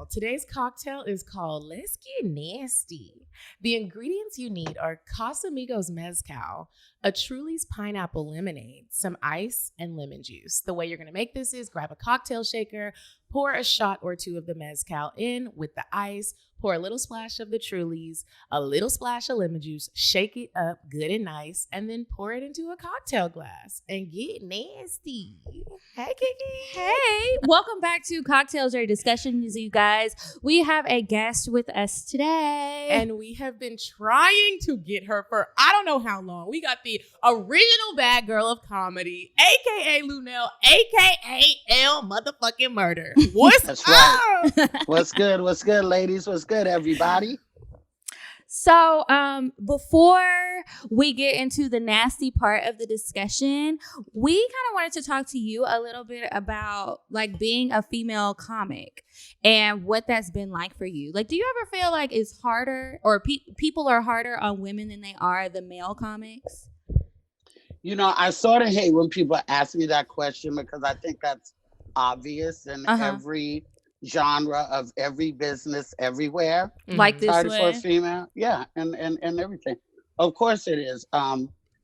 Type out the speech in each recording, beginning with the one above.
Luenell. Today's cocktail is called Let's Get Nasty. The ingredients you need are Casamigos Mezcal, a Truly's pineapple lemonade, some ice, and lemon juice. The way you're going to make this is grab a cocktail shaker, pour a shot or two of the Mezcal in with the ice, pour a little splash of the Truly's, a little splash of lemon juice, shake it up good and nice, and then pour it into a cocktail glass and get nasty. Hey, Kiki. Hey, welcome back to Cocktails or Discussions, you guys. We have a guest with us today. And we have been trying to get her for I don't know how long. We got the original bad girl of comedy, a.k.a. Luenell, a.k.a. L motherfucking Murder. What's That's up? right. What's good? What's good, ladies? What's good, everybody? So, before we get into the nasty part of the discussion, we kind of wanted to talk to you a little bit about like being a female comic and what that's been like for you. Like, do you ever feel like it's harder or people are harder on women than they are the male comics? You know, I sort of hate when people ask me that question because I think that's obvious in every genre of every business everywhere. Like this Harder way? for a female, yeah, and everything. Of course it is.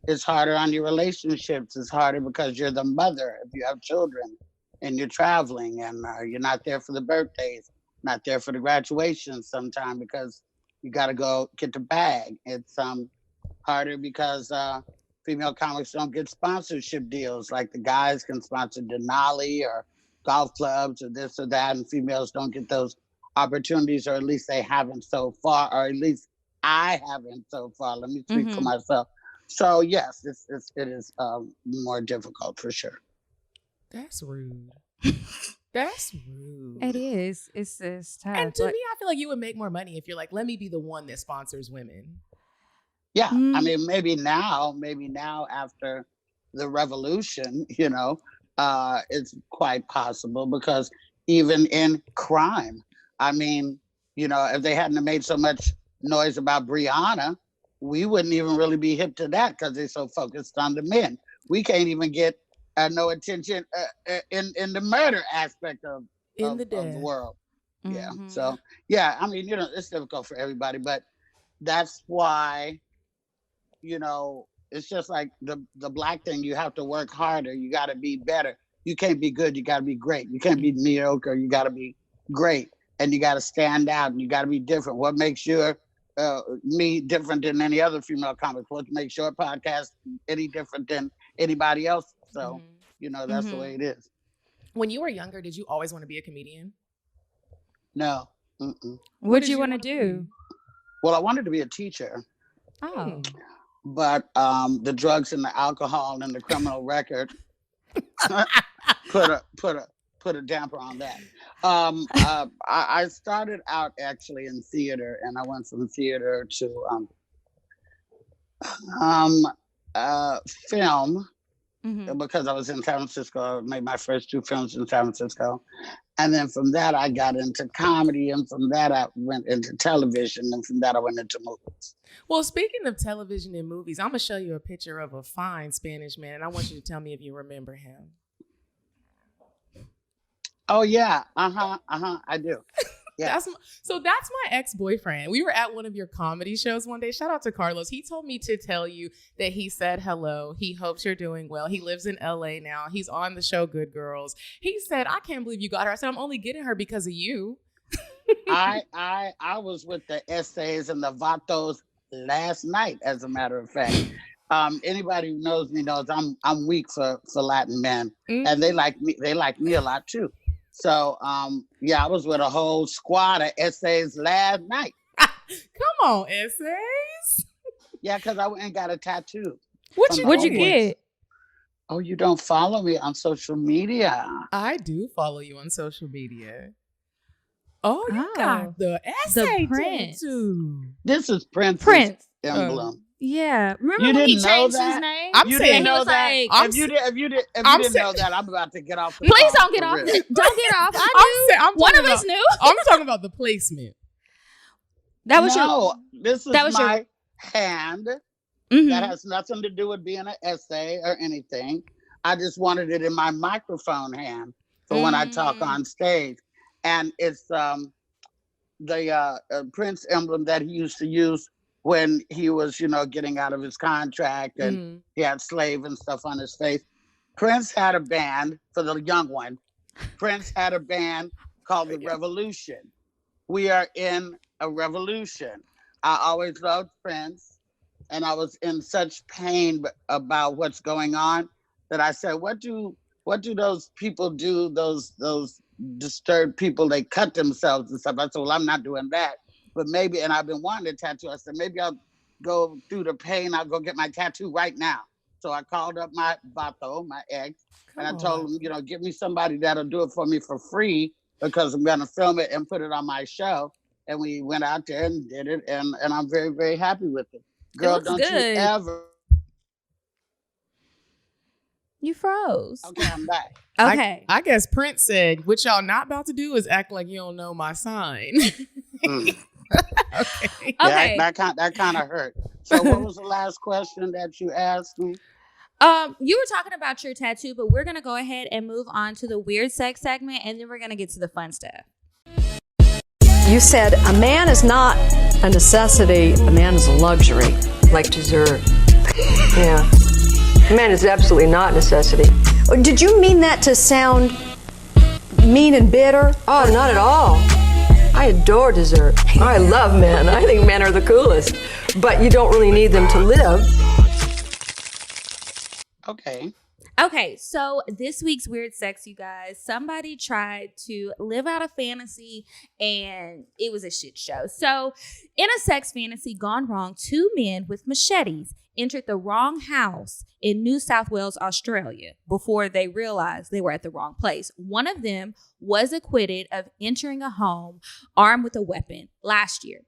It's harder on your relationships. It's harder because you're the mother if you have children and you're traveling and you're not there for the birthdays, not there for the graduations sometime because you got to go get the bag. It's harder because female comics don't get sponsorship deals like the guys can sponsor Denali or golf clubs or this or that, and females don't get those opportunities, or at least they haven't so far, or at least I haven't so far. Let me speak for myself. So yes, it is more difficult for sure. That's rude. That's rude. It is. It's tough. And to me, I feel like you would make more money if you're like, let me be the one that sponsors women. Yeah, I mean, maybe now after the revolution, you know, it's quite possible because even in crime, I mean, you know, if they hadn't have made so much noise about Brianna, we wouldn't even really be hip to that because they're so focused on the men. We can't even get no attention in the murder aspect of the world. Yeah. So, yeah, I mean, you know, it's difficult for everybody, but that's why, you know, it's just like the black thing. You have to work harder. You got to be better. You can't be good. You got to be great. You can't be mediocre. You got to be great. And you got to stand out. And you got to be different. What makes me different than any other female comic? What makes your podcast any different than anybody else? So, you know, that's the way it is. When you were younger, did you always want to be a comedian? No. What did you want to do? Well, I wanted to be a teacher. Oh. But the drugs and the alcohol and the criminal record put a damper on that. I started out actually in theater, and I went from theater to film because I was in San Francisco. I made my first 2 films in San Francisco. And then from that, I got into comedy. And from that, I went into television. And from that, I went into movies. Well, speaking of television and movies, I'm going to show you a picture of a fine Spanish man. And I want you to tell me if you remember him. Oh, yeah. I do. Yeah. That's my ex-boyfriend. We were at one of your comedy shows one day. Shout out to Carlos. He told me to tell you that he said hello. He hopes you're doing well. He lives in LA now. He's on the show Good Girls. He said, I can't believe you got her. I said, I'm only getting her because of you. I was with the essays and the vatos last night, as a matter of fact. Anybody who knows me knows I'm weak for Latin men. And they like me a lot too. So, yeah, I was with a whole squad of essays last night. Come on, essays. Yeah, because I went and got a tattoo. What'd you get? Oh, you don't follow me on social media. I do follow you on social media. Oh, you got the essay tattoo. This is Prince's emblem. Yeah, remember you when he didn't know changed that? his name? You didn't know that. Like, if you didn't know that, I'm about to get off. Please don't get off. Don't get off. I knew. One of us knew. I'm talking about the placement. That was This is my hand. That has nothing to do with being an essay or anything. I just wanted it in my microphone hand for when I talk on stage, and it's Prince emblem that he used to use when he was, getting out of his contract and Mm. he had slave and stuff on his face. Prince had a band for the young one. Prince had a band called The Revolution. We are in a revolution. I always loved Prince, and I was in such pain about what's going on that I said, what do those people do? Those disturbed people, they cut themselves and stuff. I said, well, I'm not doing that. But maybe, and I've been wanting a tattoo. I said, maybe I'll go through the pain. I'll go get my tattoo right now. So I called up my Vato, my ex, and I told him, give me somebody that'll do it for me for free because I'm going to film it and put it on my show. And we went out there and did it. And I'm very, very happy with it. Girl, don't good. you ever. You froze. Okay, I'm back. Okay. I guess Prince said, what y'all not about to do is act like you don't know my sign. Okay. That kind of hurt. So what was the last question that you asked me? You were talking about your tattoo, but we're gonna go ahead and move on to the weird sex segment, and then we're gonna get to the fun stuff. You said a man is not a necessity, a man is a luxury. Like dessert. Yeah. A man is absolutely not a necessity. Did you mean that to sound mean and bitter? Oh, not at all. I adore dessert. I love men. I think men are the coolest. But you don't really need them to live. Okay, so this week's weird sex, you guys, somebody tried to live out a fantasy and it was a shit show. So in a sex fantasy gone wrong, two men with machetes entered the wrong house in New South Wales, Australia, before they realized they were at the wrong place. One of them was acquitted of entering a home armed with a weapon last year.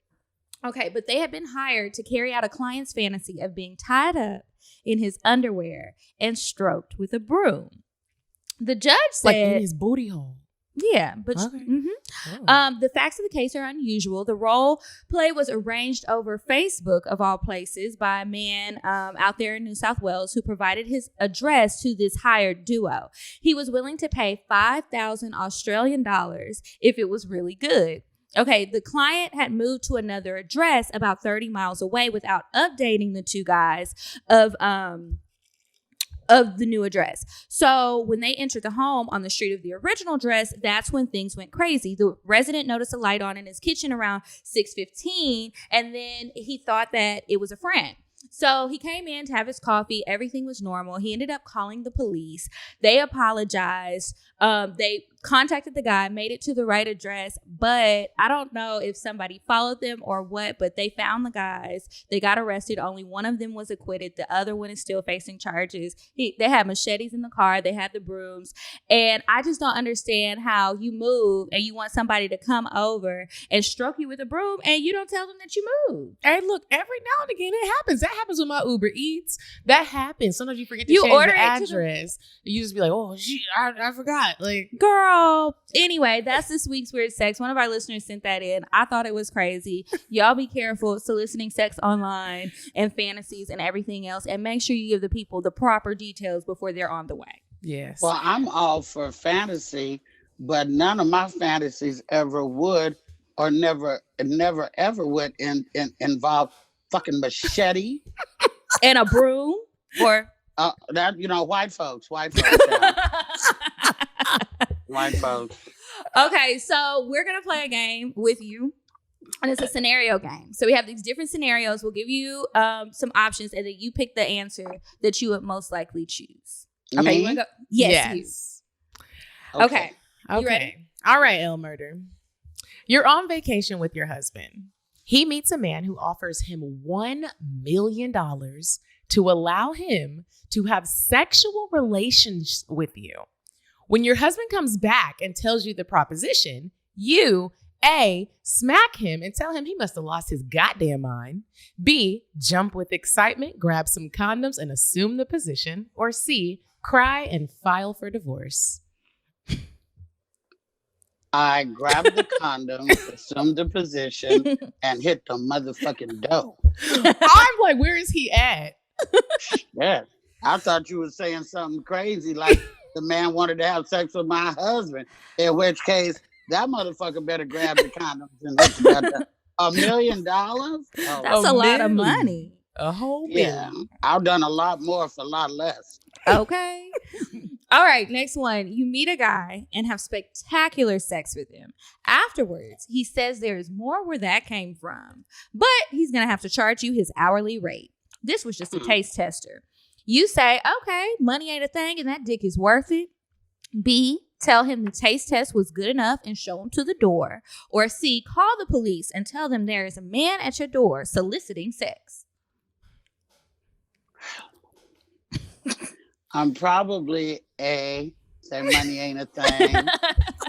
Okay, but they had been hired to carry out a client's fantasy of being tied up in his underwear and stroked with a broom. The judge said, like in his booty hole. Yeah, but okay. The facts of the case are unusual. The role play was arranged over Facebook, of all places, by a man out there in New South Wales who provided his address to this hired duo. He was willing to pay 5,000 Australian dollars if it was really good. Okay, the client had moved to another address about 30 miles away without updating the two guys of the new address. So when they entered the home on the street of the original address, that's when things went crazy. The resident noticed a light on in his kitchen around 6:15, and then he thought that it was a friend. So he came in to have his coffee. Everything was normal. He ended up calling the police. They apologized. They contacted the guy, made it to the right address, but I don't know if somebody followed them or what, but they found the guys. They got arrested. Only one of them was acquitted. The other one is still facing charges. They had machetes in the car. They had the brooms. And I just don't understand how you move and you want somebody to come over and stroke you with a broom and you don't tell them that you moved. And look, every now and again it happens. That happens with my Uber Eats. That happens. Sometimes you forget to change the address. You just be like, oh, shit, I forgot. Like, girl. Anyway, that's this week's weird sex. One of our listeners sent that in. I thought it was crazy. Y'all be careful soliciting sex online and fantasies and everything else, and make sure you give the people the proper details before they're on the way. Yes. Well, I'm all for fantasy, but none of my fantasies ever would or never ever would involve fucking machete and a broom or that, white folks. Yeah. White folks. Okay, so we're going to play a game with you. And it's a scenario game. So we have these different scenarios. We'll give you some options, and then you pick the answer that you would most likely choose. Okay, you want to go? Yes. Okay. You ready? All right, El Murder. You're on vacation with your husband. He meets a man who offers him $1 million to allow him to have sexual relations with you. When your husband comes back and tells you the proposition, you, A, smack him and tell him he must have lost his goddamn mind. B, jump with excitement, grab some condoms and assume the position. Or C, cry and file for divorce. I grab the condom, assume the position, and hit the motherfucking dough. I'm like, where is he at? Yeah. I thought you were saying something crazy like the man wanted to have sex with my husband, in which case that motherfucker better grab the condoms and hook together. $1 million? Oh, That's a lot of money. A whole yeah. million. I've done a lot more for a lot less. Okay. All right, next one. You meet a guy and have spectacular sex with him. Afterwards, he says there is more where that came from, but he's going to have to charge you his hourly rate. This was just a taste tester. You say, okay, money ain't a thing and that dick is worth it. B, tell him the taste test was good enough and show him to the door. Or C, call the police and tell them there is a man at your door soliciting sex. I'm probably A, say money ain't a thing.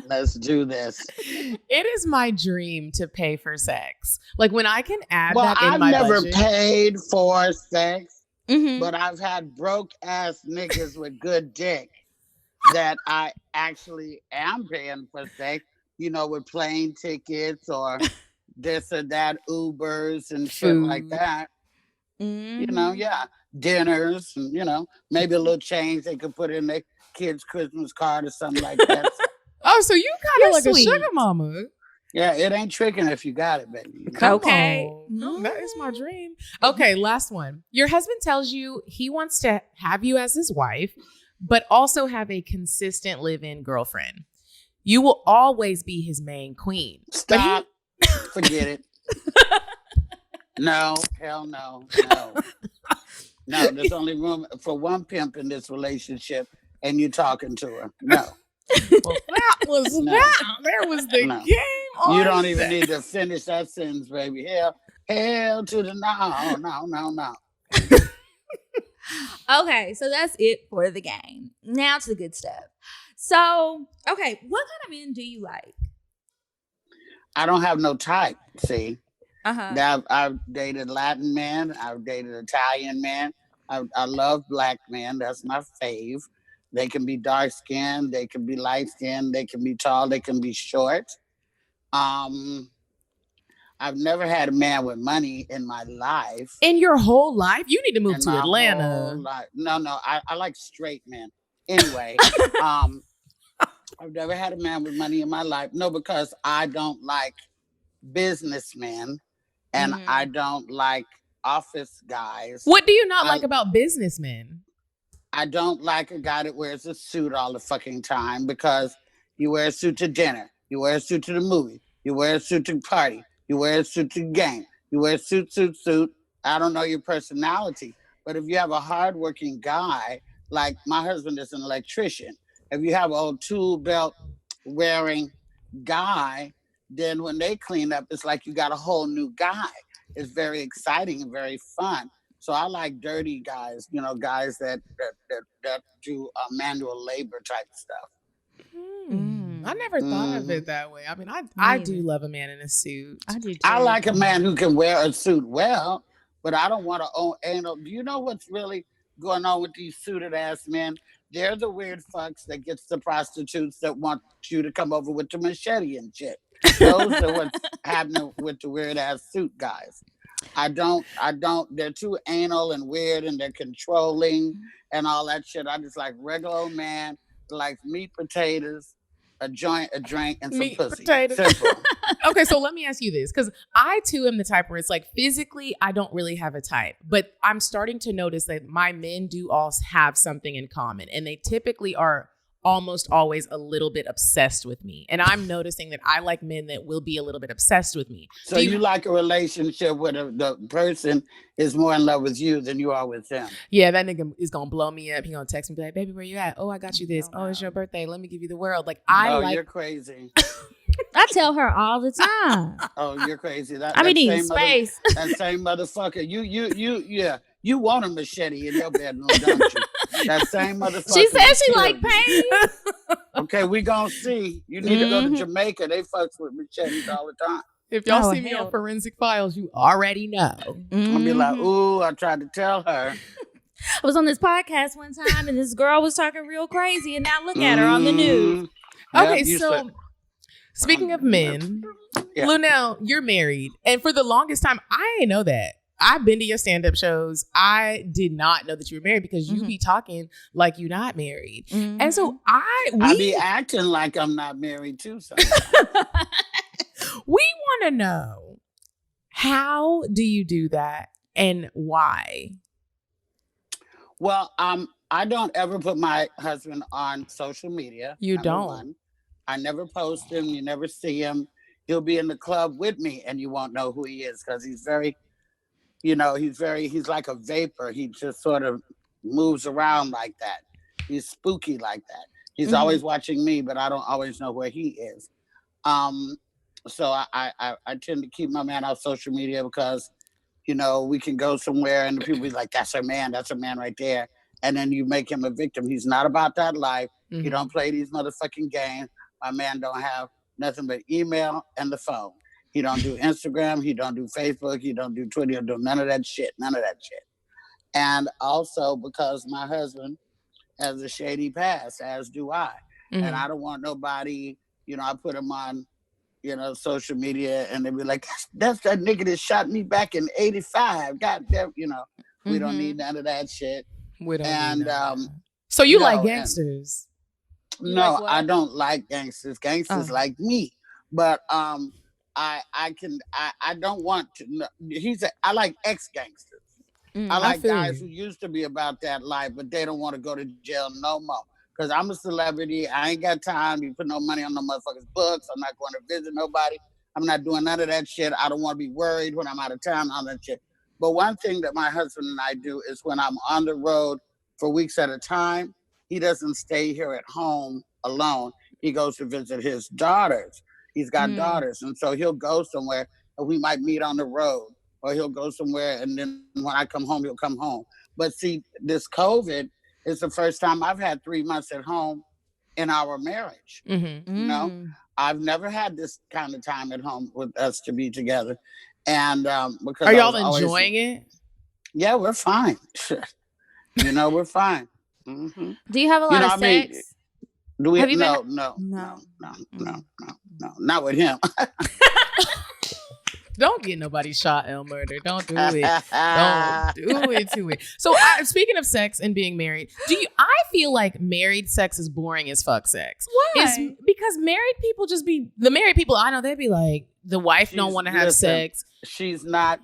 Let's do this. It is my dream to pay for sex. Like when I can add Well, that in I've my never budget. paid for sex, Mm-hmm. but I've had broke ass niggas with good dick that I actually am paying for sex, with plane tickets or this or that, Ubers and shit like that. Mm-hmm. Yeah, dinners and, maybe a little change they could put in their kid's Christmas card or something like that. Oh, so you kind You're of like sweet. a sugar mama. Yeah, it ain't tricking if you got it, baby. Come Okay. on. That is my dream. Okay, last one. Your husband tells you he wants to have you as his wife, but also have a consistent live-in girlfriend. You will always be his main queen. Stop. Forget it. No, hell no. No, there's only room for one pimp in this relationship, and you talking to her. No. Well, that was that. There was the game on. You don't even need to finish that sentence, baby. Hell to the no. Okay, so that's it for the game. Now to the good stuff. So, okay, what kind of men do you like? I don't have no type, see. Uh-huh. I've dated Latin men. I've dated Italian men. I love black men. That's my fave. They can be dark skinned. They can be light skinned. They can be tall. They can be short. I've never had a man with money in my life. In your whole life? You need to move to Atlanta. No. I like straight men. Anyway, I've never had a man with money in my life. No, because I don't like businessmen and I don't like office guys. What do you not like about businessmen? I don't like a guy that wears a suit all the fucking time, because you wear a suit to dinner, you wear a suit to the movie, you wear a suit to the party, you wear a suit to the game, you wear a suit. I don't know your personality, but if you have a hardworking guy, like my husband is an electrician, if you have an old tool belt wearing guy, then when they clean up, it's like you got a whole new guy. It's very exciting and very fun. So I like dirty guys, guys that do manual labor type stuff. I never thought of it that way. I mean, I do love a man in a suit. I do too. I like a man who can wear a suit well, but I don't want to own anal. Do you know what's really going on with these suited ass men? They're the weird fucks that gets the prostitutes that want you to come over with the machete and shit. Those are what's happening with the weird ass suit guys. I don't, they're too anal and weird and they're controlling and all that shit. I just like regular old man, like meat, potatoes, a joint, a drink, and some Meat, pussy. potatoes. Simple. Okay, so let me ask you this, because I too am the type where it's like physically I don't really have a type, but I'm starting to notice that my men do all have something in common, and they typically are almost always a little bit obsessed with me. And I'm noticing that I like men that will be a little bit obsessed with me. So you like a relationship where the person is more in love with you than you are with them? Yeah, that nigga is gonna blow me up. He gonna text me, be like, "Baby, where you at? Oh, I got you this. Oh, it's your birthday. Let me give you the world." Like you're crazy. I tell her all the time. Oh, you're crazy. I be needing space. That same motherfucker. You want a machete in your bedroom, don't you? That same motherfucker. She said she like pain. Okay, we gonna see. You need to go to Jamaica. They fucks with machetes all the time. If y'all see me on Forensic Files, you already know. I'll be like, ooh, I tried to tell her. I was on this podcast one time and this girl was talking real crazy, and now look at her on the news. Okay, so speaking of men, yeah. Luenell, you're married. And for the longest time, I didn't know that. I've been to your stand-up shows. I did not know that you were married because you be talking like you're not married. And so I be acting like I'm not married too sometimes. We want to know, how do you do that and why? Well, I don't ever put my husband on social media. You number don't. one. I never post him. You never see him. He'll be in the club with me and you won't know who he is because he's very, he's like a vapor. He just sort of moves around like that. He's spooky like that. He's always watching me, but I don't always know where he is. So I tend to keep my man off social media because, we can go somewhere and the people be like, that's a man right there. And then you make him a victim. He's not about that life. He don't play these motherfucking games. My man don't have nothing but email and the phone. He don't do Instagram. He don't do Facebook. He don't do Twitter. He don't do none of that shit. And also because my husband has a shady past, as do I. And I don't want nobody, I put him on, social media and they be like, that's that nigga that shot me back in 85. God damn, we don't need none of that shit. We don't need that. So you like gangsters? No, like I don't like gangsters. Gangsters like me. But I don't want to. I like ex-gangsters. I like guys who used to be about that life, but they don't want to go to jail no more. Because I'm a celebrity. I ain't got time to put no money on no motherfuckers' books. I'm not going to visit nobody. I'm not doing none of that shit. I don't want to be worried when I'm out of town, all that shit. But one thing that my husband and I do is when I'm on the road for weeks at a time, he doesn't stay here at home alone. He goes to visit his daughters. He's got daughters. And so he'll go somewhere and we might meet on the road, or he'll go somewhere and then when I come home, he'll come home. But see, this COVID is the first time I've had 3 months at home in our marriage. I've never had this kind of time at home with us to be together. And because are y'all enjoying it? Yeah, we're fine. We're fine. Do you have a lot of sex? Do we? No, not with him. Don't get nobody shot, Elmer. Don't do it. Don't do it to it. So speaking of sex and being married, I feel like married sex is boring as fuck sex. Why? It's because married people the married people I know, they'd be like, the wife don't want to have sex. She's not,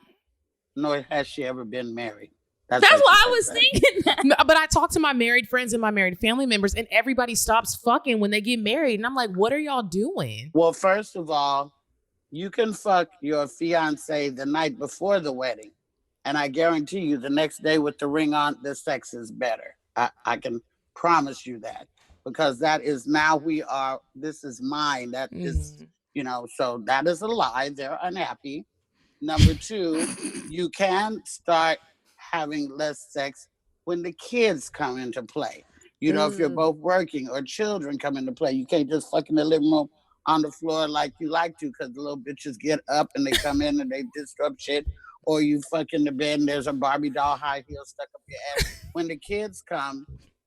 nor has she ever been married. That's why I was thinking that. No, but I talk to my married friends and my married family members and everybody stops fucking when they get married. And I'm like, what are y'all doing? Well, first of all, you can fuck your fiance the night before the wedding. And I guarantee you the next day with the ring on, the sex is better. I can promise you that. Because that is this is mine. That is, so that is a lie. They're unhappy. Number two, you can start having less sex when the kids come into play. If you're both working or children come into play, you can't just fuck in the living room on the floor like you like to because the little bitches get up and they come in and they disrupt shit. Or you fuck in the bed and there's a Barbie doll high heel stuck up your ass. When the kids come,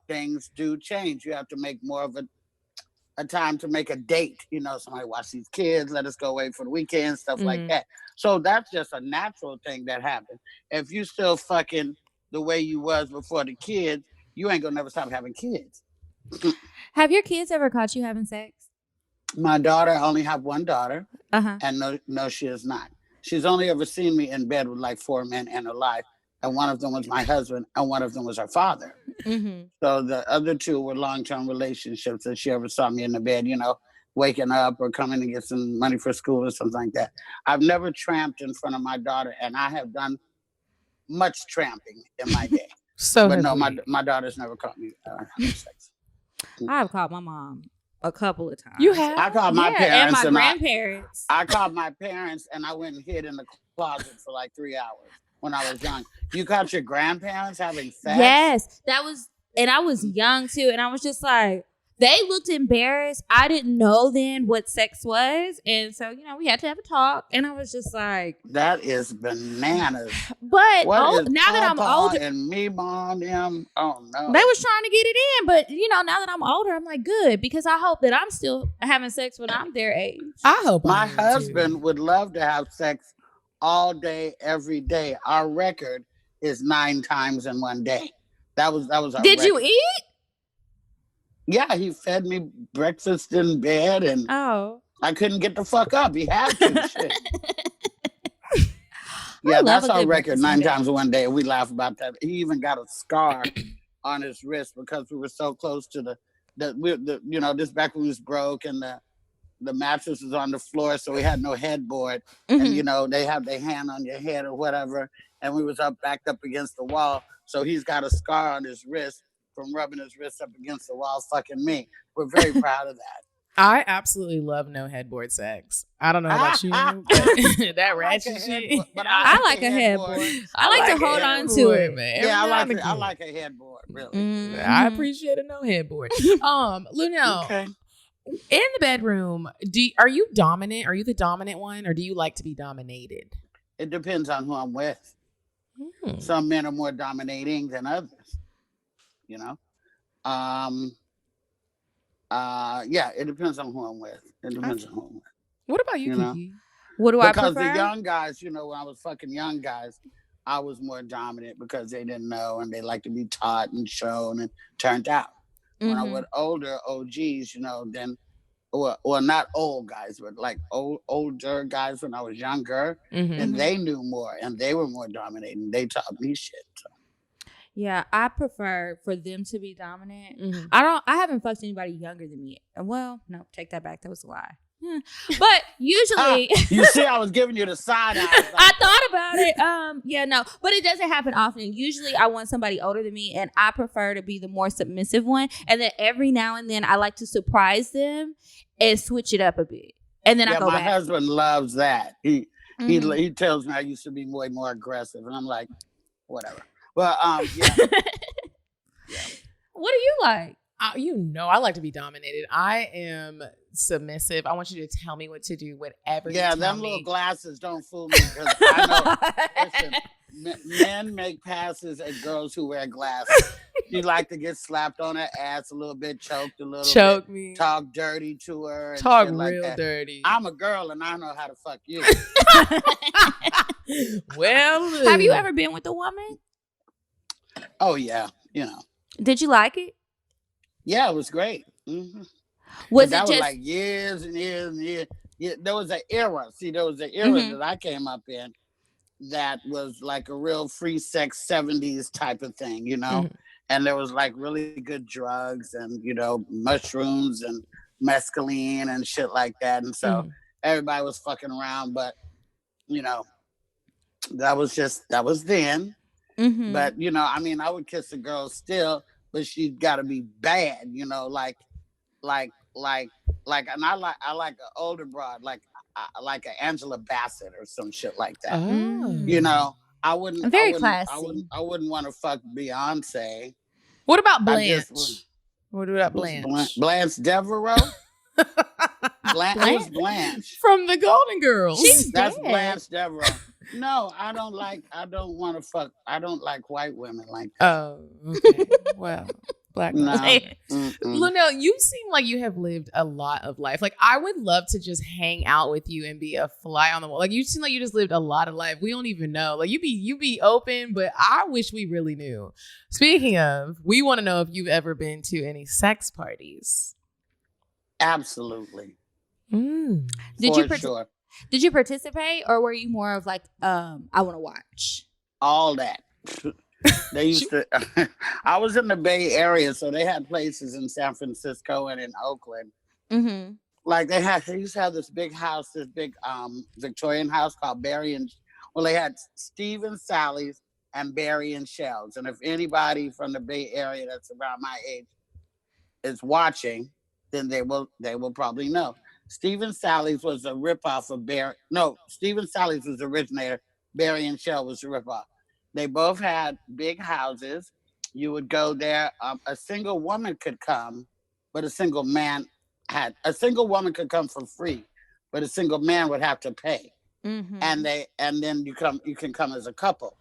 things do change. You have to make more of a time to make a date. Somebody watch these kids, let us go away for the weekend, stuff like that. So that's just a natural thing that happens. If you still fucking the way you was before the kids, you ain't gonna never stop having kids. Have your kids ever caught you having sex? My daughter, I only have one daughter, and no, she is not. She's only ever seen me in bed with like 4 men in her life, and one of them was my husband, and one of them was her father. So the other two were long-term relationships that she ever saw me in the bed, waking up or coming to get some money for school or something like that. I've never tramped in front of my daughter, and I have done much tramping in my day. But no, my daughter's never caught me having sex. I've caught my mom a couple of times. You have? I called my parents and my grandparents. I called my parents and I went and hid in the closet for like 3 hours when I was young. You caught your grandparents having sex? Yes, and I was young too, and I was just like, they looked embarrassed. I didn't know then what sex was, and so we had to have a talk, and I was just like, that is bananas. But now that I'm older, and me, mom, them, oh no, they was trying to get it in, but now that I'm older, I'm like, good, because I hope that I'm still having sex when I'm their age. I hope my husband would love to have sex all day, every day. Our record is 9 times in one day. That was our Did you record. eat? Yeah, he fed me breakfast in bed, and Oh, I couldn't get the fuck up. He had to. Shit. I Yeah, love that's a our good record. breakfast in 9 bed. times in one day. We laugh about that. He even got a scar on his wrist because we were so close to this back when was broke, and the mattress was on the floor, so we had no headboard. And they have their hand on your head or whatever, and we was backed up against the wall. So he's got a scar on his wrist from rubbing his wrist up against the wall, fucking me. We're very proud of that. I absolutely love no headboard sex. I don't know about you, but that ratchet shit. But I like a headboard. I like to hold on to it, man. Yeah, I like a headboard, really. I appreciate a no headboard. Luenell, Okay. in the bedroom, are you dominant? Are you the dominant one, or do you like to be dominated? It depends on who I'm with. Some men are more dominating than others. Yeah, it depends on who I'm with. It depends on who I'm with. What about you, Kiki? What do I Because prefer? the young guys, when I was fucking young guys, I was more dominant because they didn't know and they like to be taught and shown and turned out. When I was older OGs, then well, not old guys, but like older guys when I was younger, and they knew more and they were more dominating. They taught me shit. So. Yeah, I prefer for them to be dominant. I haven't fucked anybody younger than me. Well, no, take that back. That was a lie. But usually you see, I was giving you the side eye. I thought about it. Yeah, no, but it doesn't happen often. Usually I want somebody older than me, and I prefer to be the more submissive one. And then every now and then I like to surprise them and switch it up a bit. And then I go my back. husband loves that. He tells me I used to be way more aggressive, and I'm like, whatever. Well, yeah. What do you like? I like to be dominated. I am submissive. I want you to tell me what to do, whatever. Yeah, you tell them me. little glasses don't fool me because I know. Listen, men make passes at girls who wear glasses. You like to get slapped on her ass a little bit, choked a little bit, me, talk dirty to her, and talk shit real like that. dirty. I'm a girl and I know how to fuck you. Well, have you ever been with a woman? Oh yeah, Did you like it? Yeah, it was great. Mm-hmm. Was that it was just like years and years and years? Yeah, there was an era. See, there was an era that I came up in that was like a real free sex 70s type of thing, And there was like really good drugs and mushrooms and mescaline and shit like that. And so everybody was fucking around, but that was then. But I would kiss a girl still, but she's got to be bad, and I like an older broad, like an Angela Bassett or some shit like that. I wouldn't. Very classy. I wouldn't want to fuck Beyonce. What about Blanche? What about Blanche? Blanche Devereaux. Who's Blanche from the Golden Girls? That's dead. Blanche Devereaux. No, I don't want to fuck. I don't like white women like that. Oh, okay. Well, black women. No. Luenell, you seem like you have lived a lot of life. Like, I would love to just hang out with you and be a fly on the wall. Like, you seem like you just lived a lot of life. We don't even know. Like, you be open, but I wish we really knew. Speaking of, we want to know if you've ever been to any sex parties. Absolutely. Sure. Did you participate, or were you more of like, I want to watch? All that. They used to. I was in the Bay Area, so they had places in San Francisco and in Oakland. Like they used to have this big house, this big Victorian house called Barry and. Well, they had Steve and Sally's and Barry and Shell's, and if anybody from the Bay Area that's around my age is watching, then they will probably know. Steve and Sally's was a ripoff of Barry. No, Steve and Sally's was the originator. Barry and Shell was the ripoff. They both had big houses. You would go there. A single woman could come, but a single woman could come for free, but a single man would have to pay. And then you can come as a couple.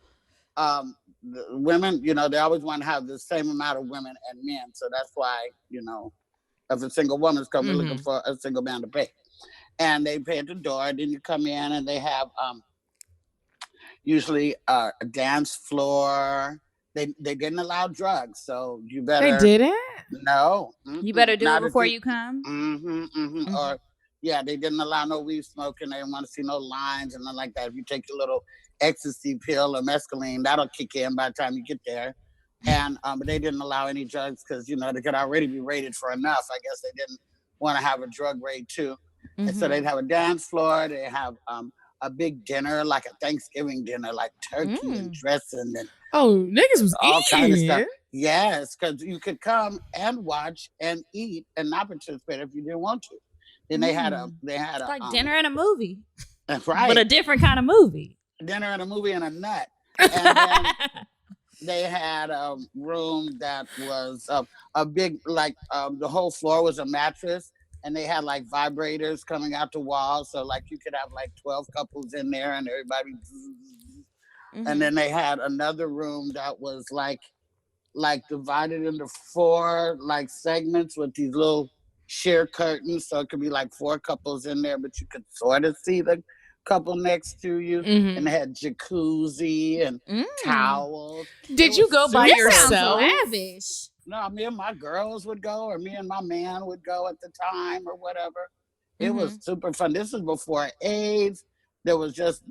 The women, they always want to have the same amount of women and men. So that's why, if a single woman's coming looking for a single man to pay. And they pay at the door, then you come in and they have usually a dance floor. They didn't allow drugs, so you They better didn't? no. You better do it Not if before you. you come. Or yeah, they didn't allow no weed smoking. They didn't want to see no lines and nothing like that. If you take your little ecstasy pill or mescaline, that'll kick in by the time you get there. And but they didn't allow any drugs because they could already be rated for enough. I guess they didn't want to have a drug raid too. And so they'd have a dance floor. They have a big dinner, like a Thanksgiving dinner, like turkey and dressing and niggas was all kind of stuff. eating. Yes, because you could come and watch and eat and not participate if you didn't want to. Then they had a It's like dinner and a movie, right, but a different kind of movie. Dinner and a movie and a nut. And then they had a room that was a big, like the whole floor was a mattress, and they had like vibrators coming out the wall, so like you could have like 12 couples in there and everybody. And then they had another room that was like divided into 4 like segments with these little sheer curtains, so it could be like 4 couples in there, but you could sort of see the couple next to you. And they had jacuzzi and towels. Did you go by yourself? Lavish. No, me and my girls would go, or me and my man would go at the time, or whatever. It was super fun. This is before AIDS. There was just,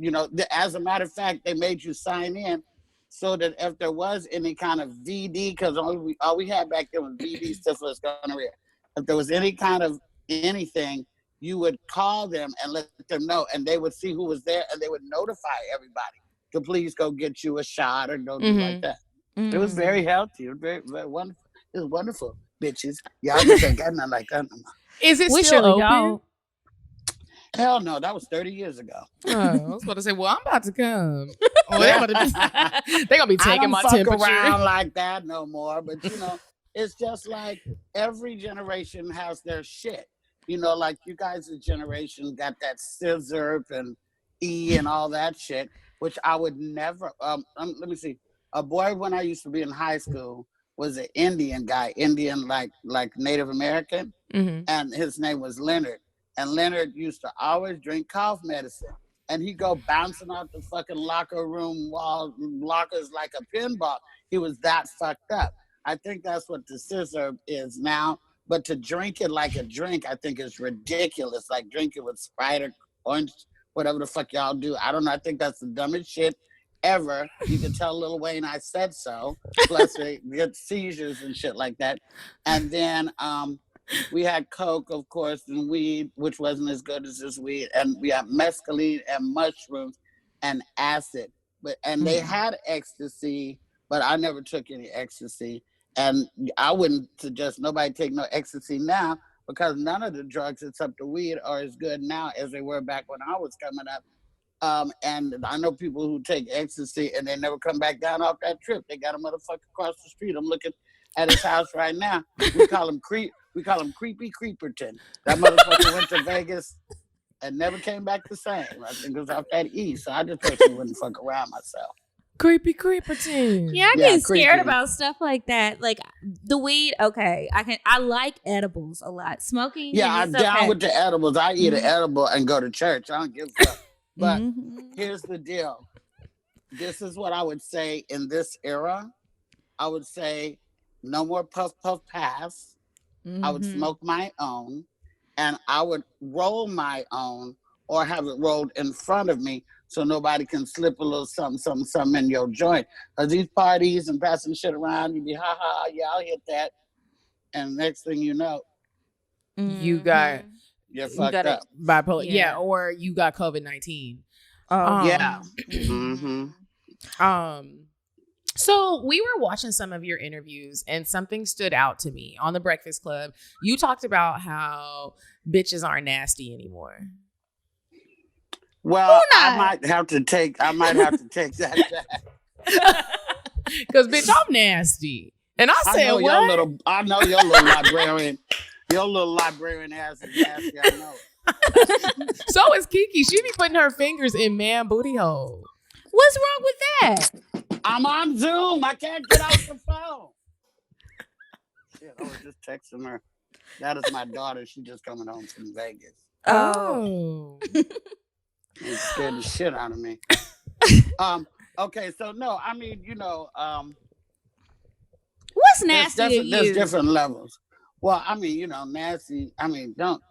as a matter of fact, they made you sign in so that if there was any kind of VD, because all we had back then was VD, syphilis, gonorrhea. If there was any kind of anything, you would call them and let them know, and they would see who was there, and they would notify everybody to please go get you a shot or go do like that. It was very healthy. It was very, very wonderful. It was wonderful, bitches. Y'all just ain't got nothing like that no more. Is it We still surely open? don't. Hell no, that was 30 years ago. I was about to say, well, I'm about to come. They're gonna be taking my I don't fuck temperature. around like that no more. But it's just like every generation has their shit. Like you guys' generation got that scissor and E and all that shit, which I would never. Let me see. A boy when I used to be in high school was an Indian guy, Indian like Native American, and his name was Leonard. And Leonard used to always drink cough medicine. And he'd go bouncing out the fucking locker room wall lockers like a pinball. He was that fucked up. I think that's what the scissor is now. But to drink it like a drink, I think is ridiculous. Like drink it with Sprite or orange, whatever the fuck y'all do. I don't know. I think that's the dumbest shit ever. You can tell Lil Wayne I said so. Plus they get seizures and shit like that. And then we had coke, of course, and weed, which wasn't as good as this weed. And we had mescaline and mushrooms and acid. And they had ecstasy, but I never took any ecstasy. And I wouldn't suggest nobody take no ecstasy now, because none of the drugs except the weed are as good now as they were back when I was coming up. And I know people who take ecstasy and they never come back down off that trip. They got a motherfucker across the street. I'm looking at his house right now. We call him Creepy Creeperton. That motherfucker went to Vegas and never came back the same. I think it was off that E. So I just personally wouldn't fuck around myself. Creepy Creeperton. Yeah, I get scared about stuff like that. Like the weed, okay. I like edibles a lot. Smoking. Yeah, I'm down with the edibles. I eat an edible and go to church. I don't give a fuck. But here's the deal. This is what I would say in this era. I would say no more puff pass. I would smoke my own, and I would roll my own or have it rolled in front of me so nobody can slip a little something in your joint. Because these parties and passing shit around, you be, yeah, I'll hit that. And next thing you know, you got you're fucked up. Bipolar. Yeah, or you got COVID-19. Yeah. So we were watching some of your interviews and something stood out to me on the Breakfast Club. You talked about how bitches aren't nasty anymore. Well, I might have to take that back. Because bitch, I'm nasty. And I said, what? I know your little librarian. Your little librarian ass is nasty, I know. So is Kiki. She be putting her fingers in man booty hole. What's wrong with that? I'm on Zoom. I can't get off the phone. Shit, I was just texting her. That is my daughter. She's just coming home from Vegas. Oh. It scared the shit out of me. Okay, so no, I mean, What's nasty to you? there's different levels. Well, I mean, nasty. I mean, don't,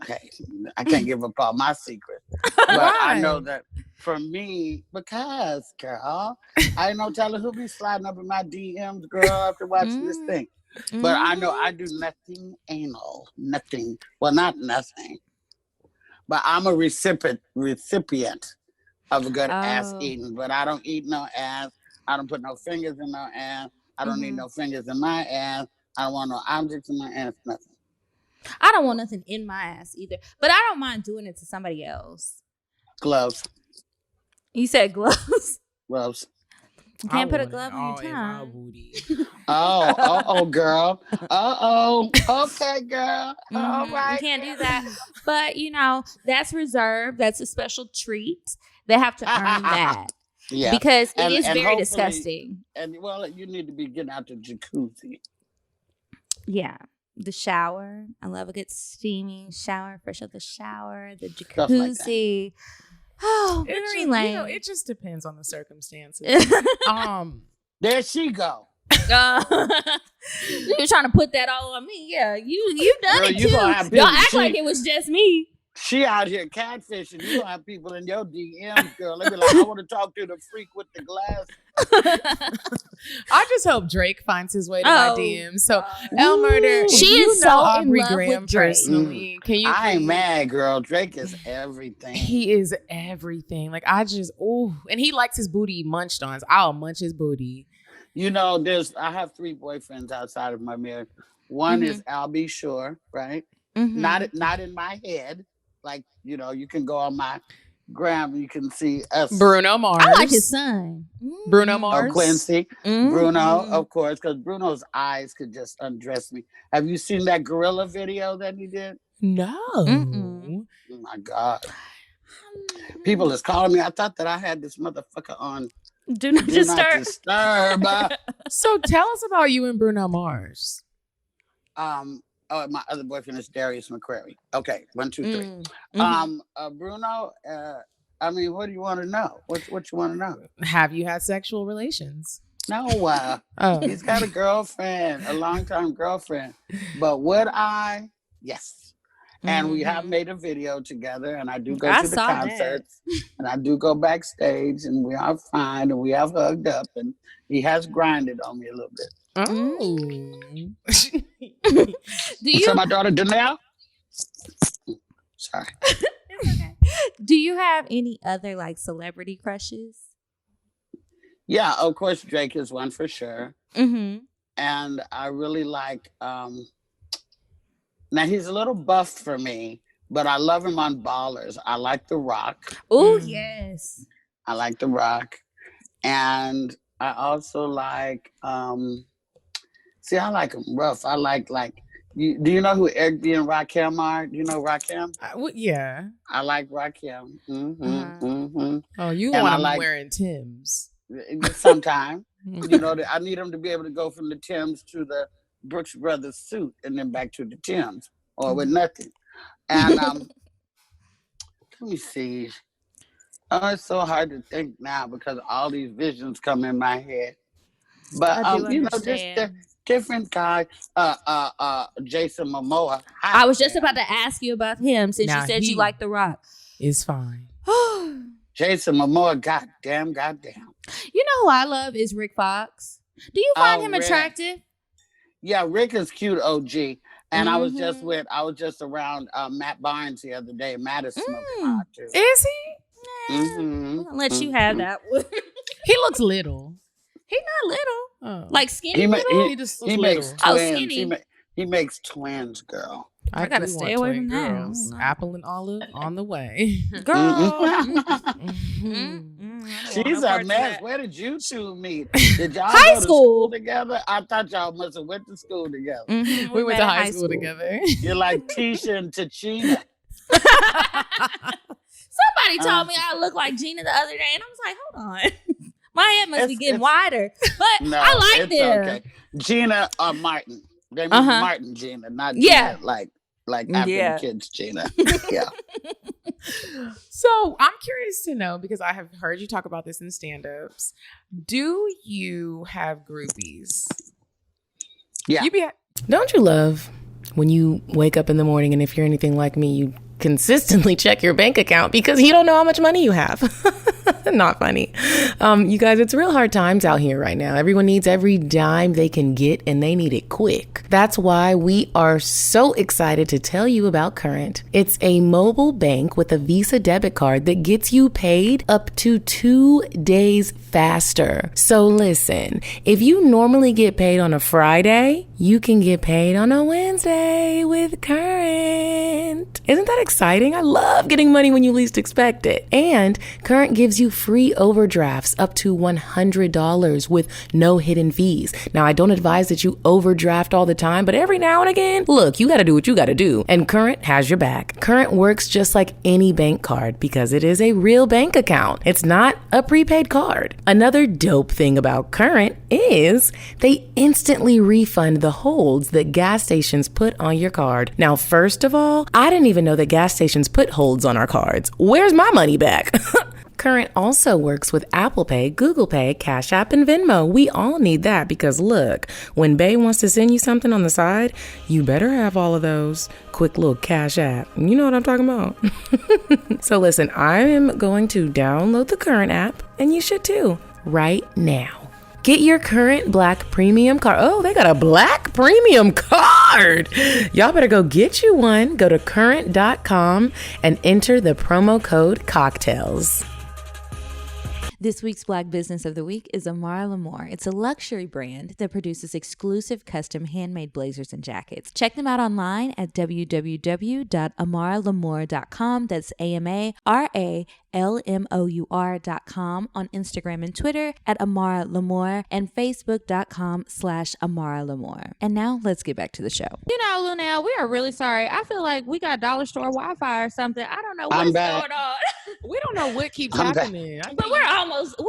hey, I can't give up all my secrets. But I know that for me, because, girl, I ain't no telling who be sliding up in my DMs, girl, after watching this thing. But I know I do nothing anal. Nothing. Well, not nothing. But I'm a recipient of a good ass eating. But I don't eat no ass. I don't put no fingers in no ass. I don't need no fingers in my ass. I don't want no objects in my ass, nothing. I don't want nothing in my ass either. But I don't mind doing it to somebody else. Gloves. You said gloves? Gloves. You can't put a glove on your tongue. booty. Oh, girl. Okay, girl. All right. You can't do that. But, that's reserved. That's a special treat. They have to earn that. Yeah. Because it is very disgusting. And, well, you need to be getting out the jacuzzi. Yeah. The shower. I love a good steamy shower, fresh out the shower, the jacuzzi. Like oh, very lame. It just depends on the circumstances. There she go. You're trying to put that all on me. Yeah, you done Girl, it you too. gonna have Y'all act like it was just me. She out here catfishing. You gonna have people in your DMs, girl. They be like, I want to talk to the freak with the glass. I just hope Drake finds his way to my DMs. So, El Murder, she is so Aubrey in love Graham with Drake. personally. Can you? I ain't mad, girl. Drake is everything. He is everything. Like and he likes his booty munched on. So I'll munch his booty. I have 3 boyfriends outside of my marriage. One is Albie Shore, right? Not in my head. Like, you can go on my gram, you can see us. Bruno Mars. I like his son. Bruno Mars. Oh, Quincy. Bruno, of course, because Bruno's eyes could just undress me. Have you seen that gorilla video that he did? No. Oh, my God. People is calling me. I thought that I had this motherfucker on. Do not disturb. So tell us about you and Bruno Mars. My other boyfriend is Darius McCrary. Okay, 1, 2, 3. Bruno, I mean, what do you want to know? What you want to know? Have you had sexual relations? No, he's got a girlfriend, a longtime girlfriend. But would I? Yes. And we have made a video together, and I do go to the concerts, and I do go backstage, and we are fine, and we have hugged up, and he has grinded on me a little bit. So my daughter Luenell. Sorry. It's okay. Do you have any other celebrity crushes? Yeah, of course Drake is one for sure. And I really like. Now he's a little buff for me, but I love him on Ballers. I like The Rock. Oh yes, I like The Rock, and I also like. See, I like him rough. I like. Do you know who Eric B and Rakim are? Do you know Rakim? Yeah. I like Rakim. Oh, you want him wearing Timbs? Sometime. I need him to be able to go from the Timbs to the Brooks Brothers suit and then back to the Timbs or with nothing. And let me see. Oh, it's so hard to think now because all these visions come in my head. But just different guys. Jason Momoa. I was just about to ask you about him since you said you like The Rock. It's fine. Jason Momoa, goddamn. You know who I love is Rick Fox. Do you find him attractive? Yeah, Rick is cute, OG. And I was just around Matt Barnes the other day. Matt is smoking hot too. Is he? I'm gonna let you have that one. He looks little. He's not little. Like skinny he little? He just makes little. twins. Skinny. He makes twins, girl. I gotta stay away from that. Apple and olive on the way. Girl. She's a mess. Where did you two meet? Did y'all high go to school together? I thought y'all must have went to school together. We went to high school together. You're like Tisha and Tachina. Somebody told me I looked like Gina the other day, and I was like, hold on. My head must be getting wider. But no, I like them. Okay. Gina or Martin. They mean Martin Gina, not Gina, like like after the kids, Gina. Yeah. So I'm curious to know, because I have heard you talk about this in stand-ups. Do you have groupies? Yeah. Don't you love when you wake up in the morning and if you're anything like me, you consistently check your bank account because you don't know how much money you have? Not funny. You guys, it's real hard times out here right now. Everyone needs every dime they can get and they need it quick. That's why we are so excited to tell you about Current. It's a mobile bank with a Visa debit card that gets you paid up to 2 days faster. So listen, if you normally get paid on a Friday, you can get paid on a Wednesday with Current. Isn't that exciting? I love getting money when you least expect it. And Current gives you free overdrafts up to $100 with no hidden fees. Now, I don't advise that you overdraft all the time, but every now and again, look, you got to do what you got to do. And Current has your back. Current works just like any bank card because it is a real bank account. It's not a prepaid card. Another dope thing about Current is they instantly refund the holds that gas stations put on your card. Now, first of all, I didn't even know that gas stations put holds on our cards. Where's my money back? Current also works with Apple Pay, Google Pay, Cash App, and Venmo. We all need that because look, when Bae wants to send you something on the side, you better have all of those. Quick little Cash App. You know what I'm talking about. So listen, I am going to download the Current app, and you should too, right now. Get your Current Black Premium card. Oh, they got a Black Premium card. Y'all better go get you one. Go to current.com and enter the promo code CockTales. This week's Black Business of the Week is Amara L'Amour. It's a luxury brand that produces exclusive custom handmade blazers and jackets. Check them out online at www.amaralamour.com. That's AMARALMOUR.com, on Instagram and Twitter at Amara L'Amour, and Facebook.com/Amara L'Amour. And now let's get back to the show. You know, Luenell, we are really sorry. I feel like we got dollar store Wi-Fi or something. I don't know what's going on. We don't know what keeps happening. But we're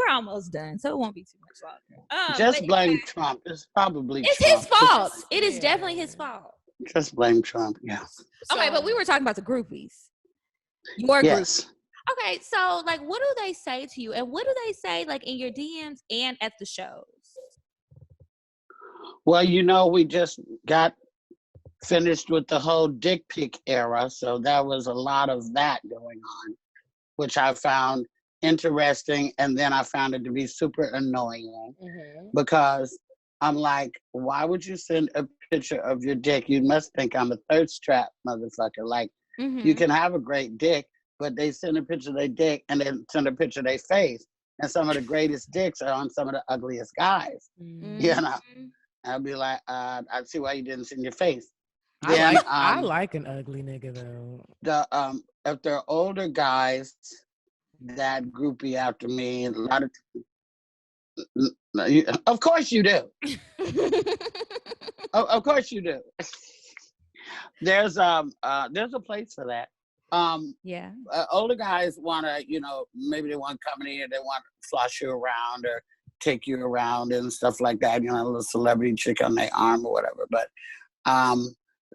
almost done, so it won't be too much longer. Just blame Trump. It's probably Trump. His fault. It is definitely his fault. Just blame Trump. Yeah. Okay, but we were talking about the groupies. Your groupies. Okay, so like, what do they say to you, and what do they say like in your DMs and at the shows? Well, we just got finished with the whole dick pic era, so there was a lot of that going on, which I found interesting, and then I found it to be super annoying because I'm like, why would you send a picture of your dick? You must think I'm a thirst trap motherfucker. Like, you can have a great dick, but they send a picture of their dick and then send a picture of their face. And some of the greatest dicks are on some of the ugliest guys. You know, I'll be like, I see why you didn't send your face. Then, I like an ugly nigga though. If they're older guys that groupie after me, a lot of course you do. Of course you do. There's a place for that. Older guys want to, maybe they want company and they want to flush you around or take you around and stuff like that. A little celebrity chick on their arm or whatever. But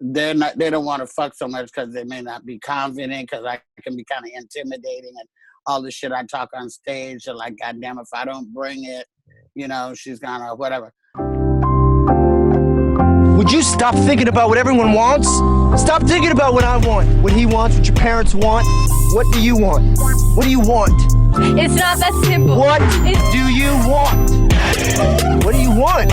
they don't want to fuck so much because they may not be confident, because I can be kind of intimidating and all the shit I talk on stage. They're like, goddamn, if I don't bring it, she's gonna whatever. Would you stop thinking about what everyone wants? Stop thinking about what I want, what he wants, what your parents want. What do you want? What do you want? It's not that simple. What do you want? What do you want?